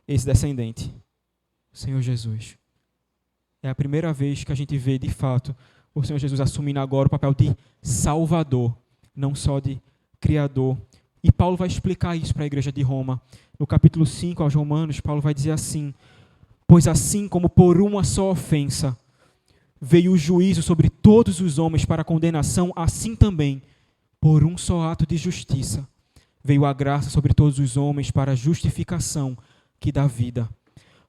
esse descendente? O Senhor Jesus. É a primeira vez que a gente vê, de fato, o Senhor Jesus assumindo agora o papel de Salvador, não só de Criador. E Paulo vai explicar isso para a igreja de Roma. No capítulo 5 aos Romanos, Paulo vai dizer assim, pois assim como por uma só ofensa veio o juízo sobre todos os homens para condenação, assim também, por um só ato de justiça, veio a graça sobre todos os homens para a justificação que dá vida.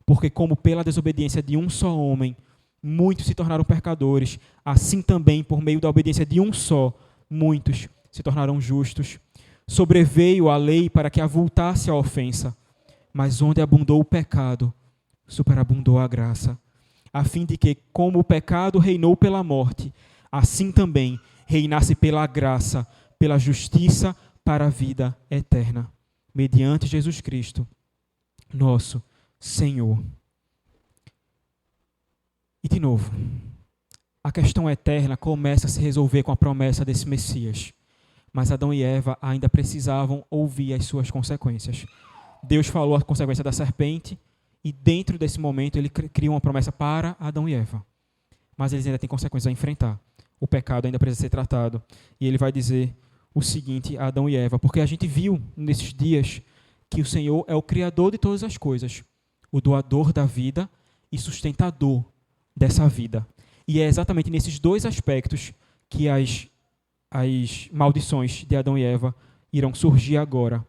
Porque como pela desobediência de um só homem, muitos se tornaram pecadores, assim também, por meio da obediência de um só, muitos se tornaram justos. Sobreveio a lei para que avultasse a ofensa, mas onde abundou o pecado, superabundou a graça, a fim de que, como o pecado reinou pela morte, assim também reinasse pela graça, pela justiça para a vida eterna, mediante Jesus Cristo, nosso Senhor. E de novo, a questão eterna começa a se resolver com a promessa desse Messias. Mas Adão e Eva ainda precisavam ouvir as suas consequências. Deus falou a consequência da serpente e dentro desse momento ele cria uma promessa para Adão e Eva. Mas eles ainda têm consequências a enfrentar. O pecado ainda precisa ser tratado. E ele vai dizer o seguinte a Adão e Eva, porque a gente viu nesses dias que o Senhor é o Criador de todas as coisas, o doador da vida e sustentador dessa vida. E é exatamente nesses dois aspectos que as maldições de Adão e Eva irão surgir agora.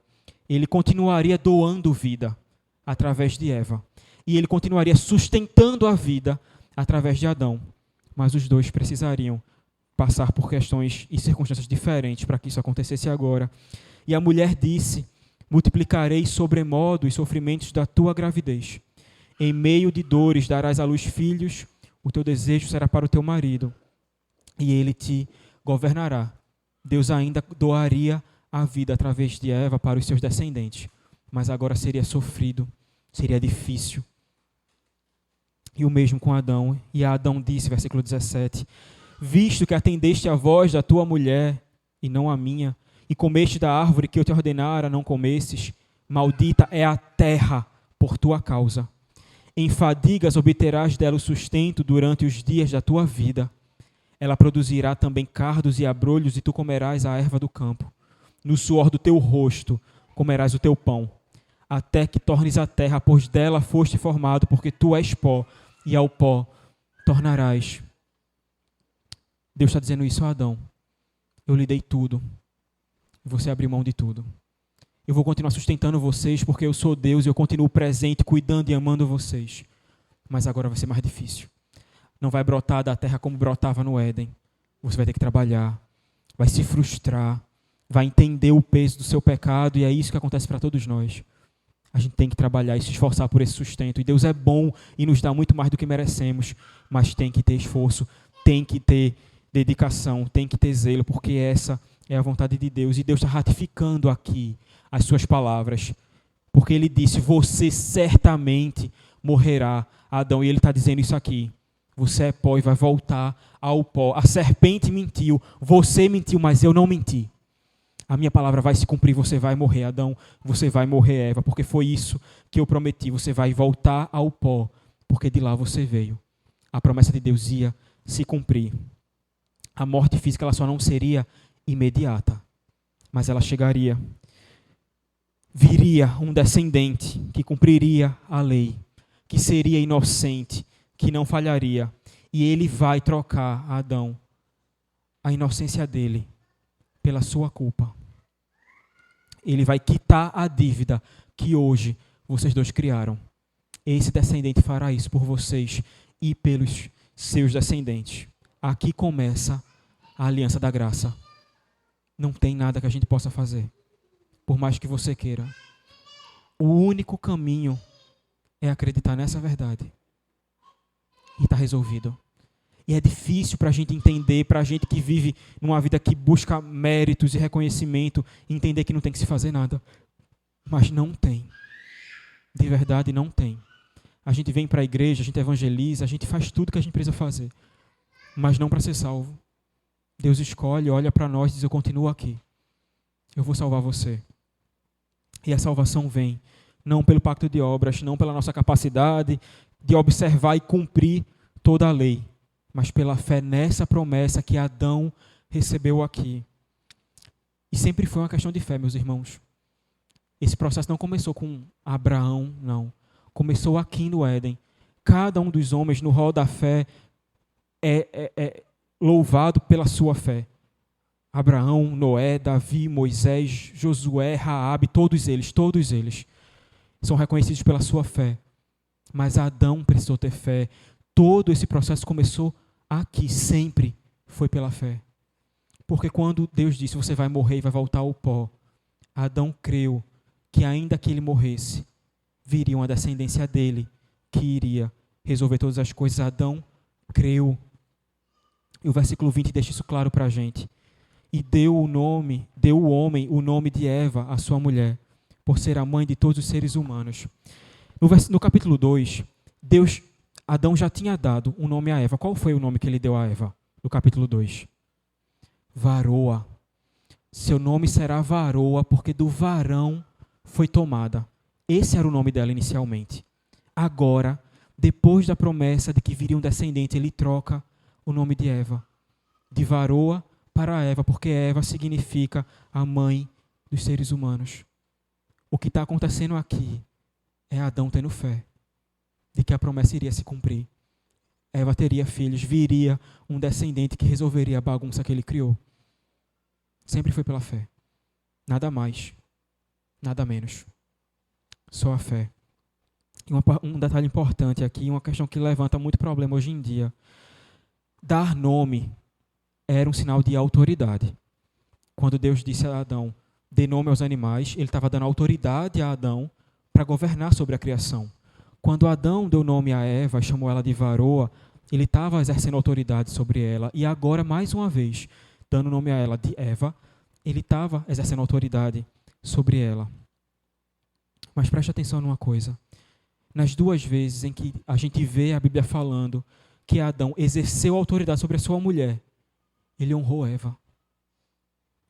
Ele continuaria doando vida através de Eva. E ele continuaria sustentando a vida através de Adão. Mas os dois precisariam passar por questões e circunstâncias diferentes para que isso acontecesse agora. E a mulher disse: multiplicarei sobremodo os sofrimentos da tua gravidez. Em meio de dores darás à luz filhos, o teu desejo será para o teu marido, e ele te governará. Deus ainda doaria a vida através de Eva para os seus descendentes, mas agora seria sofrido, seria difícil. E o mesmo com Adão. E Adão disse, versículo 17, visto que atendeste à voz da tua mulher, e não a minha, e comeste da árvore que eu te ordenara, não comesses, maldita é a terra por tua causa. Em fadigas obterás dela o sustento durante os dias da tua vida. Ela produzirá também cardos e abrolhos, e tu comerás a erva do campo. No suor do teu rosto comerás o teu pão, até que tornes a terra, pois dela foste formado, porque tu és pó, e ao pó tornarás. Deus está dizendo isso a Adão. Eu lhe dei tudo, e você abriu mão de tudo. Eu vou continuar sustentando vocês, porque eu sou Deus, e eu continuo presente, cuidando e amando vocês. Mas agora vai ser mais difícil. Não vai brotar da terra como brotava no Éden. Você vai ter que trabalhar, vai se frustrar, vai entender o peso do seu pecado, e é isso que acontece para todos nós. A gente tem que trabalhar e se esforçar por esse sustento. E Deus é bom e nos dá muito mais do que merecemos, mas tem que ter esforço, tem que ter dedicação, tem que ter zelo, porque essa é a vontade de Deus. E Deus está ratificando aqui as suas palavras, porque Ele disse: você certamente morrerá, Adão. E Ele está dizendo isso aqui: você é pó e vai voltar ao pó. A serpente mentiu, você mentiu, mas eu não menti. A minha palavra vai se cumprir, você vai morrer, Adão, você vai morrer, Eva, porque foi isso que eu prometi. Você vai voltar ao pó, porque de lá você veio. A promessa de Deus ia se cumprir. A morte física ela só não seria imediata, mas ela chegaria. Viria um descendente que cumpriria a lei, que seria inocente, que não falharia. E ele vai trocar a Adão, a inocência dele, pela sua culpa. Ele vai quitar a dívida que hoje vocês dois criaram. Esse descendente fará isso por vocês e pelos seus descendentes. Aqui começa a aliança da graça. Não tem nada que a gente possa fazer, por mais que você queira. O único caminho é acreditar nessa verdade. E está resolvido. E é difícil para a gente entender, para a gente que vive numa vida que busca méritos e reconhecimento, entender que não tem que se fazer nada. Mas não tem. De verdade, não tem. A gente vem para a igreja, a gente evangeliza, a gente faz tudo que a gente precisa fazer. Mas não para ser salvo. Deus escolhe, olha para nós e diz: eu continuo aqui. Eu vou salvar você. E a salvação vem, não pelo pacto de obras, não pela nossa capacidade de observar e cumprir toda a lei, mas pela fé nessa promessa que Adão recebeu aqui. E sempre foi uma questão de fé, meus irmãos. Esse processo não começou com Abraão, não. Começou aqui no Éden. Cada um dos homens no rol da fé é louvado pela sua fé. Abraão, Noé, Davi, Moisés, Josué, Raabe, todos eles são reconhecidos pela sua fé. Mas Adão precisou ter fé. Todo esse processo começou aqui, sempre foi pela fé. Porque quando Deus disse: você vai morrer e vai voltar ao pó, Adão creu que ainda que ele morresse, viria uma descendência dele que iria resolver todas as coisas. Adão creu. E o versículo 20 deixa isso claro para a gente. E deu o homem o nome de Eva, a sua mulher, por ser a mãe de todos os seres humanos. No capítulo 2, Adão já tinha dado um nome a Eva. Qual foi o nome que ele deu a Eva? No capítulo 2. Varoa. Seu nome será Varoa, porque do varão foi tomada. Esse era o nome dela inicialmente. Agora, depois da promessa de que viria um descendente, ele troca o nome de Eva. De Varoa para Eva, porque Eva significa a mãe dos seres humanos. O que está acontecendo aqui é Adão tendo fé de que a promessa iria se cumprir. Eva teria filhos, viria um descendente que resolveria a bagunça que ele criou. Sempre foi pela fé. Nada mais, nada menos. Só a fé. E um detalhe importante aqui, uma questão que levanta muito problema hoje em dia. Dar nome era um sinal de autoridade. Quando Deus disse a Adão, dê nome aos animais, ele estava dando autoridade a Adão para governar sobre a criação. Quando Adão deu nome a Eva, chamou ela de varoa, ele estava exercendo autoridade sobre ela. E agora, mais uma vez, dando nome a ela de Eva, ele estava exercendo autoridade sobre ela. Mas preste atenção numa coisa. Nas duas vezes em que a gente vê a Bíblia falando que Adão exerceu autoridade sobre a sua mulher, ele honrou Eva.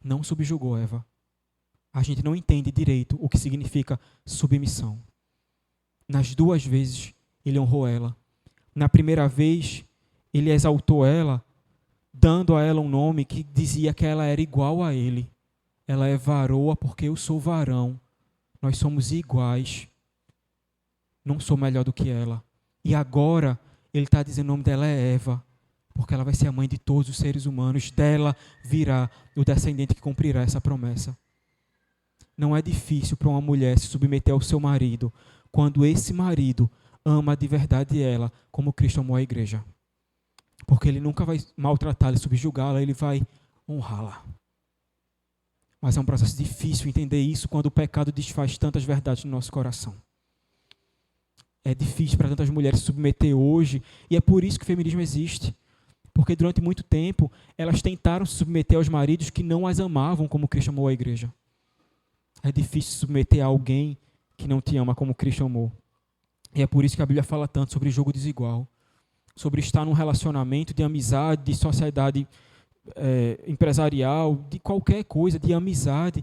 Não subjugou Eva. A gente não entende direito o que significa submissão. Nas duas vezes, ele honrou ela. Na primeira vez, ele exaltou ela, dando a ela um nome que dizia que ela era igual a ele. Ela é varoa porque eu sou varão. Nós somos iguais. Não sou melhor do que ela. E agora, ele está dizendo o nome dela é Eva, porque ela vai ser a mãe de todos os seres humanos. Dela virá o descendente que cumprirá essa promessa. Não é difícil para uma mulher se submeter ao seu marido, quando esse marido ama de verdade ela, como Cristo amou a igreja. Porque ele nunca vai maltratá-la e subjugá-la, ele vai honrá-la. Mas é um processo difícil entender isso quando o pecado desfaz tantas verdades no nosso coração. É difícil para tantas mulheres se submeter hoje, e é por isso que o feminismo existe. Porque durante muito tempo, elas tentaram se submeter aos maridos que não as amavam como Cristo amou a igreja. É difícil se submeter a alguém que não te ama como Cristo amou. E é por isso que a Bíblia fala tanto sobre jogo desigual, sobre estar num relacionamento de amizade, de sociedade empresarial, de qualquer coisa, de amizade,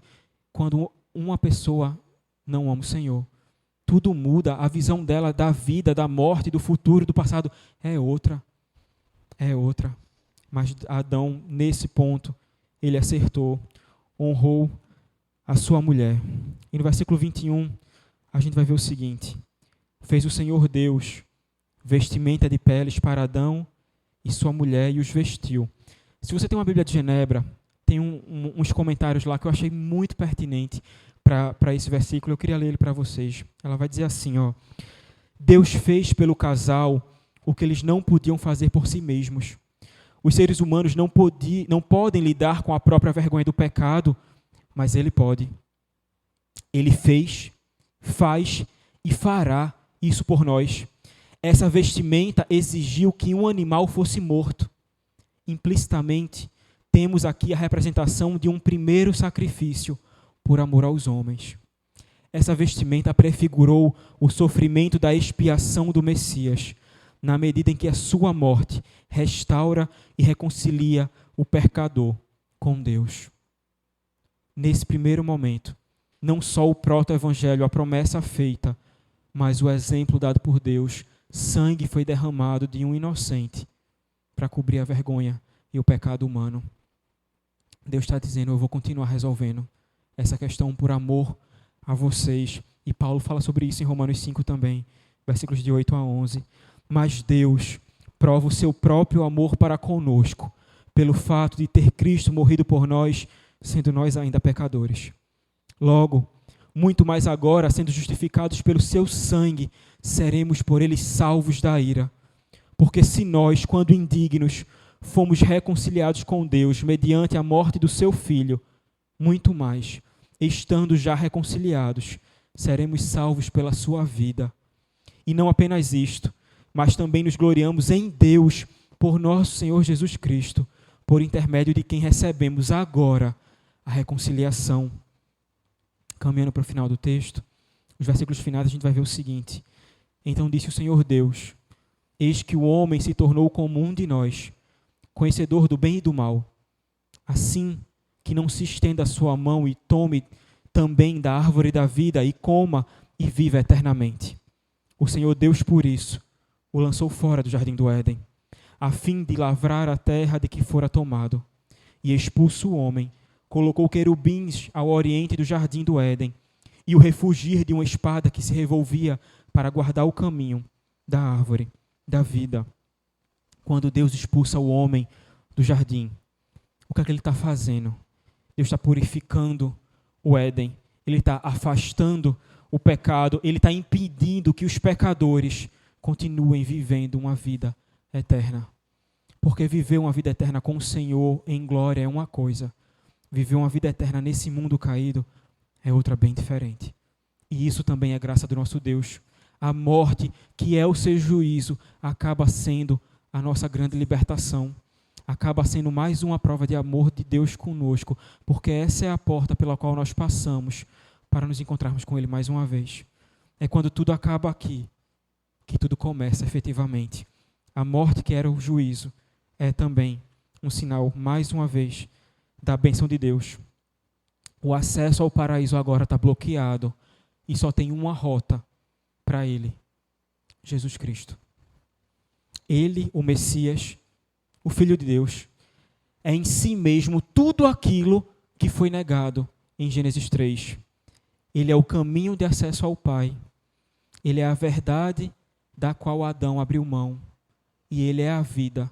quando uma pessoa não ama o Senhor. Tudo muda, a visão dela da vida, da morte, do futuro, do passado é outra. É outra. Mas Adão, nesse ponto, ele acertou, honrou a sua mulher. E no versículo 21, a gente vai ver o seguinte: fez o Senhor Deus vestimenta de peles para Adão e sua mulher e os vestiu. Se você tem uma Bíblia de Genebra, tem uns comentários lá que eu achei muito pertinente para esse versículo. Eu queria ler ele para vocês. Ela vai dizer assim, ó: Deus fez pelo casal o que eles não podiam fazer por si mesmos. Os seres humanos não podem lidar com a própria vergonha do pecado, mas Ele pode. Ele fez, faz e fará isso por nós. Essa vestimenta exigiu que um animal fosse morto. Implicitamente, temos aqui a representação de um primeiro sacrifício por amor aos homens. Essa vestimenta prefigurou o sofrimento da expiação do Messias, na medida em que a sua morte restaura e reconcilia o pecador com Deus. Nesse primeiro momento, não só o proto-evangelho, a promessa feita, mas o exemplo dado por Deus, sangue foi derramado de um inocente para cobrir a vergonha e o pecado humano. Deus está dizendo, eu vou continuar resolvendo essa questão por amor a vocês. E Paulo fala sobre isso em Romanos 5 também, versículos de 8 a 11. Mas Deus prova o seu próprio amor para conosco, pelo fato de ter Cristo morrido por nós, sendo nós ainda pecadores. Logo, muito mais agora, sendo justificados pelo seu sangue, seremos por ele salvos da ira. Porque se nós, quando indignos, fomos reconciliados com Deus mediante a morte do seu Filho, muito mais, estando já reconciliados, seremos salvos pela sua vida. E não apenas isto, mas também nos gloriamos em Deus por nosso Senhor Jesus Cristo, por intermédio de quem recebemos agora a reconciliação. Caminhando para o final do texto, os versículos finais a gente vai ver o seguinte: então disse o Senhor Deus, eis que o homem se tornou como um de nós, conhecedor do bem e do mal. Assim que não se estenda a sua mão e tome também da árvore da vida e coma e viva eternamente. O Senhor Deus, por isso, o lançou fora do jardim do Éden, a fim de lavrar a terra de que fora tomado. E expulso o homem, colocou querubins ao oriente do jardim do Éden, e o refugir de uma espada que se revolvia para guardar o caminho da árvore da vida. Quando Deus expulsa o homem do jardim, o que é que ele está fazendo? Deus está purificando o Éden. Ele está afastando o pecado. Ele está impedindo que os pecadores continuem vivendo uma vida eterna. Porque viver uma vida eterna com o Senhor em glória é uma coisa. Viver uma vida eterna nesse mundo caído é outra bem diferente. E isso também é graça do nosso Deus. A morte, que é o seu juízo, acaba sendo a nossa grande libertação. Acaba sendo mais uma prova de amor de Deus conosco, porque essa é a porta pela qual nós passamos para nos encontrarmos com Ele mais uma vez. É quando tudo acaba aqui, que tudo começa efetivamente. A morte, que era o juízo, é também um sinal, mais uma vez, da bênção de Deus. O acesso ao paraíso agora está bloqueado e só tem uma rota para Ele: Jesus Cristo. Ele, o Messias, o Filho de Deus, é em si mesmo tudo aquilo que foi negado em Gênesis 3. Ele é o caminho de acesso ao Pai. Ele é a verdade da qual Adão abriu mão. E ele é a vida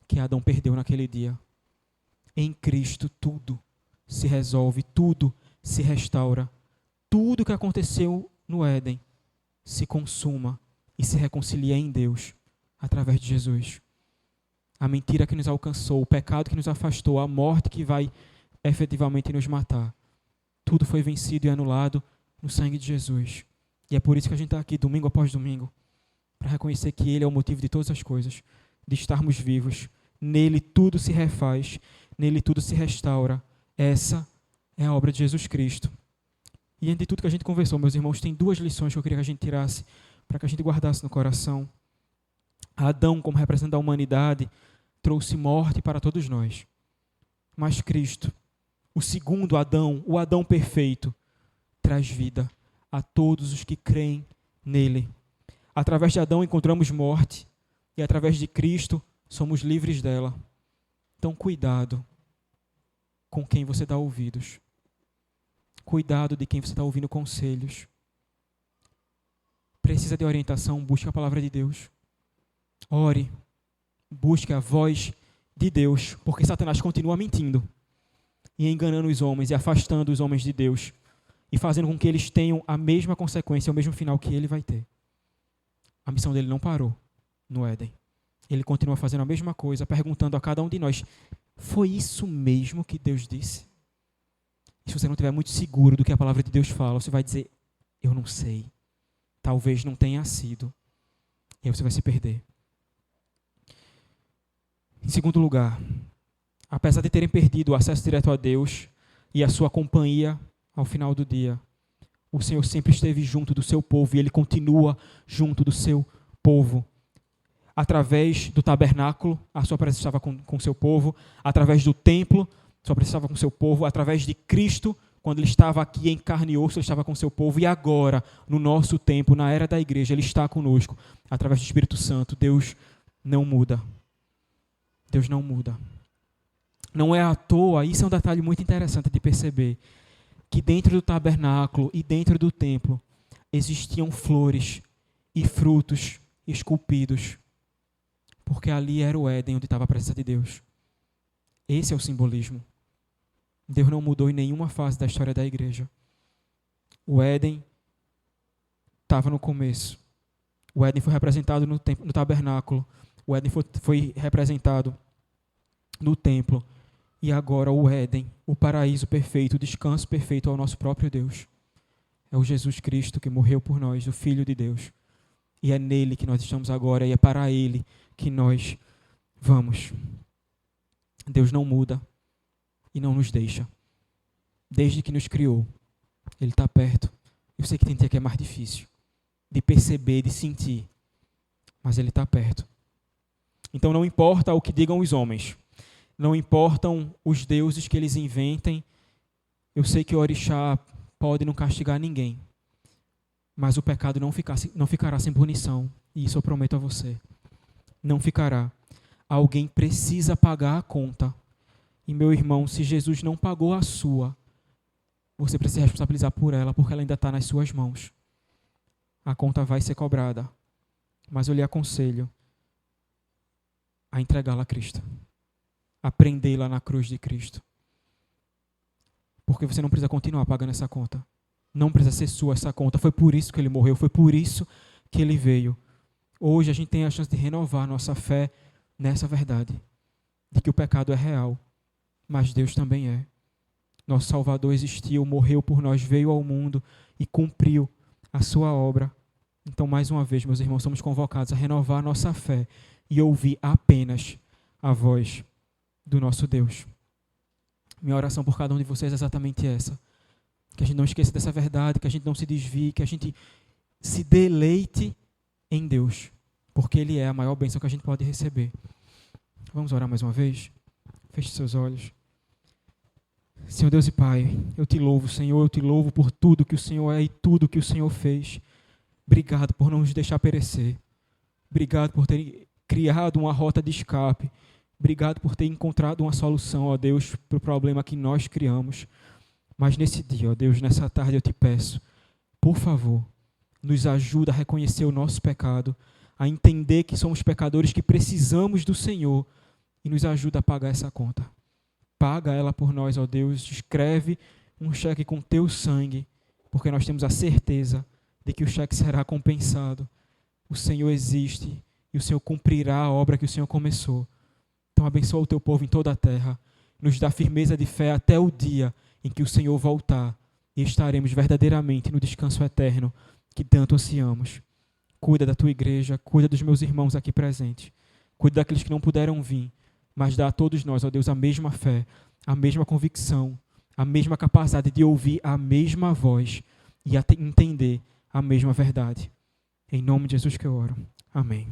que Adão perdeu naquele dia. Em Cristo tudo se resolve, tudo se restaura. Tudo que aconteceu no Éden se consuma e se reconcilia em Deus através de Jesus. A mentira que nos alcançou, o pecado que nos afastou, a morte que vai efetivamente nos matar, tudo foi vencido e anulado no sangue de Jesus. E é por isso que a gente está aqui domingo após domingo, para reconhecer que Ele é o motivo de todas as coisas, de estarmos vivos. Nele tudo se refaz, nele tudo se restaura. Essa é a obra de Jesus Cristo. E entre tudo que a gente conversou, meus irmãos, tem duas lições que eu queria que a gente tirasse, para que a gente guardasse no coração. Adão, como representante da humanidade, trouxe morte para todos nós. Mas Cristo, o segundo Adão, o Adão perfeito, traz vida a todos os que creem nele. Através de Adão encontramos morte e através de Cristo somos livres dela. Então, cuidado com quem você dá ouvidos. Cuidado de quem você está ouvindo conselhos. Precisa de orientação, busque a palavra de Deus. Ore, busque a voz de Deus, porque Satanás continua mentindo e enganando os homens e afastando os homens de Deus e fazendo com que eles tenham a mesma consequência, o mesmo final que ele vai ter. A missão dele não parou no Éden. Ele continua fazendo a mesma coisa, perguntando a cada um de nós: foi isso mesmo que Deus disse? E se você não estiver muito seguro do que a palavra de Deus fala, você vai dizer: eu não sei, talvez não tenha sido. E aí você vai se perder. Em segundo lugar, apesar de terem perdido o acesso direto a Deus e a sua companhia ao final do dia, o Senhor sempre esteve junto do seu povo e Ele continua junto do seu povo. Através do tabernáculo, a sua presença estava com o seu povo. Através do templo, a sua presença estava com o seu povo. Através de Cristo, quando Ele estava aqui em carne e osso, Ele estava com o seu povo. E agora, no nosso tempo, na era da igreja, Ele está conosco. Através do Espírito Santo, Deus não muda. Deus não muda. Não é à toa, isso é um detalhe muito interessante de perceber, que dentro do tabernáculo e dentro do templo existiam flores e frutos esculpidos, porque ali era o Éden onde estava a presença de Deus. Esse é o simbolismo. Deus não mudou em nenhuma fase da história da igreja. O Éden estava no começo. O Éden foi representado no tabernáculo. O Éden foi representado no templo. E agora o Éden, o paraíso perfeito, o descanso perfeito é o nosso próprio Deus. É o Jesus Cristo que morreu por nós, o Filho de Deus. E é nele que nós estamos agora e é para ele que nós vamos. Deus não muda e não nos deixa. Desde que nos criou, Ele está perto. Eu sei que tem dia que é mais difícil de perceber, de sentir, mas Ele está perto. Então não importa o que digam os homens, não importam os deuses que eles inventem. Eu sei que o orixá pode não castigar ninguém, mas o pecado não ficará sem punição. E isso eu prometo a você. Não ficará. Alguém precisa pagar a conta. E, meu irmão, se Jesus não pagou a sua, você precisa se responsabilizar por ela, porque ela ainda está nas suas mãos. A conta vai ser cobrada. Mas eu lhe aconselho, a entregá-la a Cristo, a prendê-la na cruz de Cristo. Porque você não precisa continuar pagando essa conta. Não precisa ser sua essa conta. Foi por isso que ele morreu, foi por isso que ele veio. Hoje a gente tem a chance de renovar nossa fé nessa verdade, de que o pecado é real, mas Deus também é. Nosso Salvador existiu, morreu por nós, veio ao mundo e cumpriu a sua obra. Então, mais uma vez, meus irmãos, somos convocados a renovar nossa fé e ouvir apenas a voz do nosso Deus. Minha oração por cada um de vocês é exatamente essa. Que a gente não esqueça dessa verdade, que a gente não se desvie, que a gente se deleite em Deus, porque Ele é a maior bênção que a gente pode receber. Vamos orar mais uma vez? Feche seus olhos. Senhor Deus e Pai, eu te louvo, Senhor, eu te louvo por tudo que o Senhor é e tudo que o Senhor fez. Obrigado por não nos deixar perecer. Obrigado por ter criado uma rota de escape. Obrigado por ter encontrado uma solução, ó Deus, para o problema que nós criamos. Mas nesse dia, ó Deus, nessa tarde eu te peço, por favor, nos ajuda a reconhecer o nosso pecado, a entender que somos pecadores, que precisamos do Senhor e nos ajuda a pagar essa conta. Paga ela por nós, ó Deus, escreve um cheque com teu sangue, porque nós temos a certeza de que o cheque será compensado. O Senhor existe e o Senhor cumprirá a obra que o Senhor começou. Então abençoa o teu povo em toda a terra, nos dá firmeza de fé até o dia em que o Senhor voltar e estaremos verdadeiramente no descanso eterno que tanto ansiamos. Cuida da tua igreja, cuida dos meus irmãos aqui presentes, cuida daqueles que não puderam vir, mas dá a todos nós, ó Deus, a mesma fé, a mesma convicção, a mesma capacidade de ouvir a mesma voz e entender a mesma verdade. Em nome de Jesus que eu oro. Amém.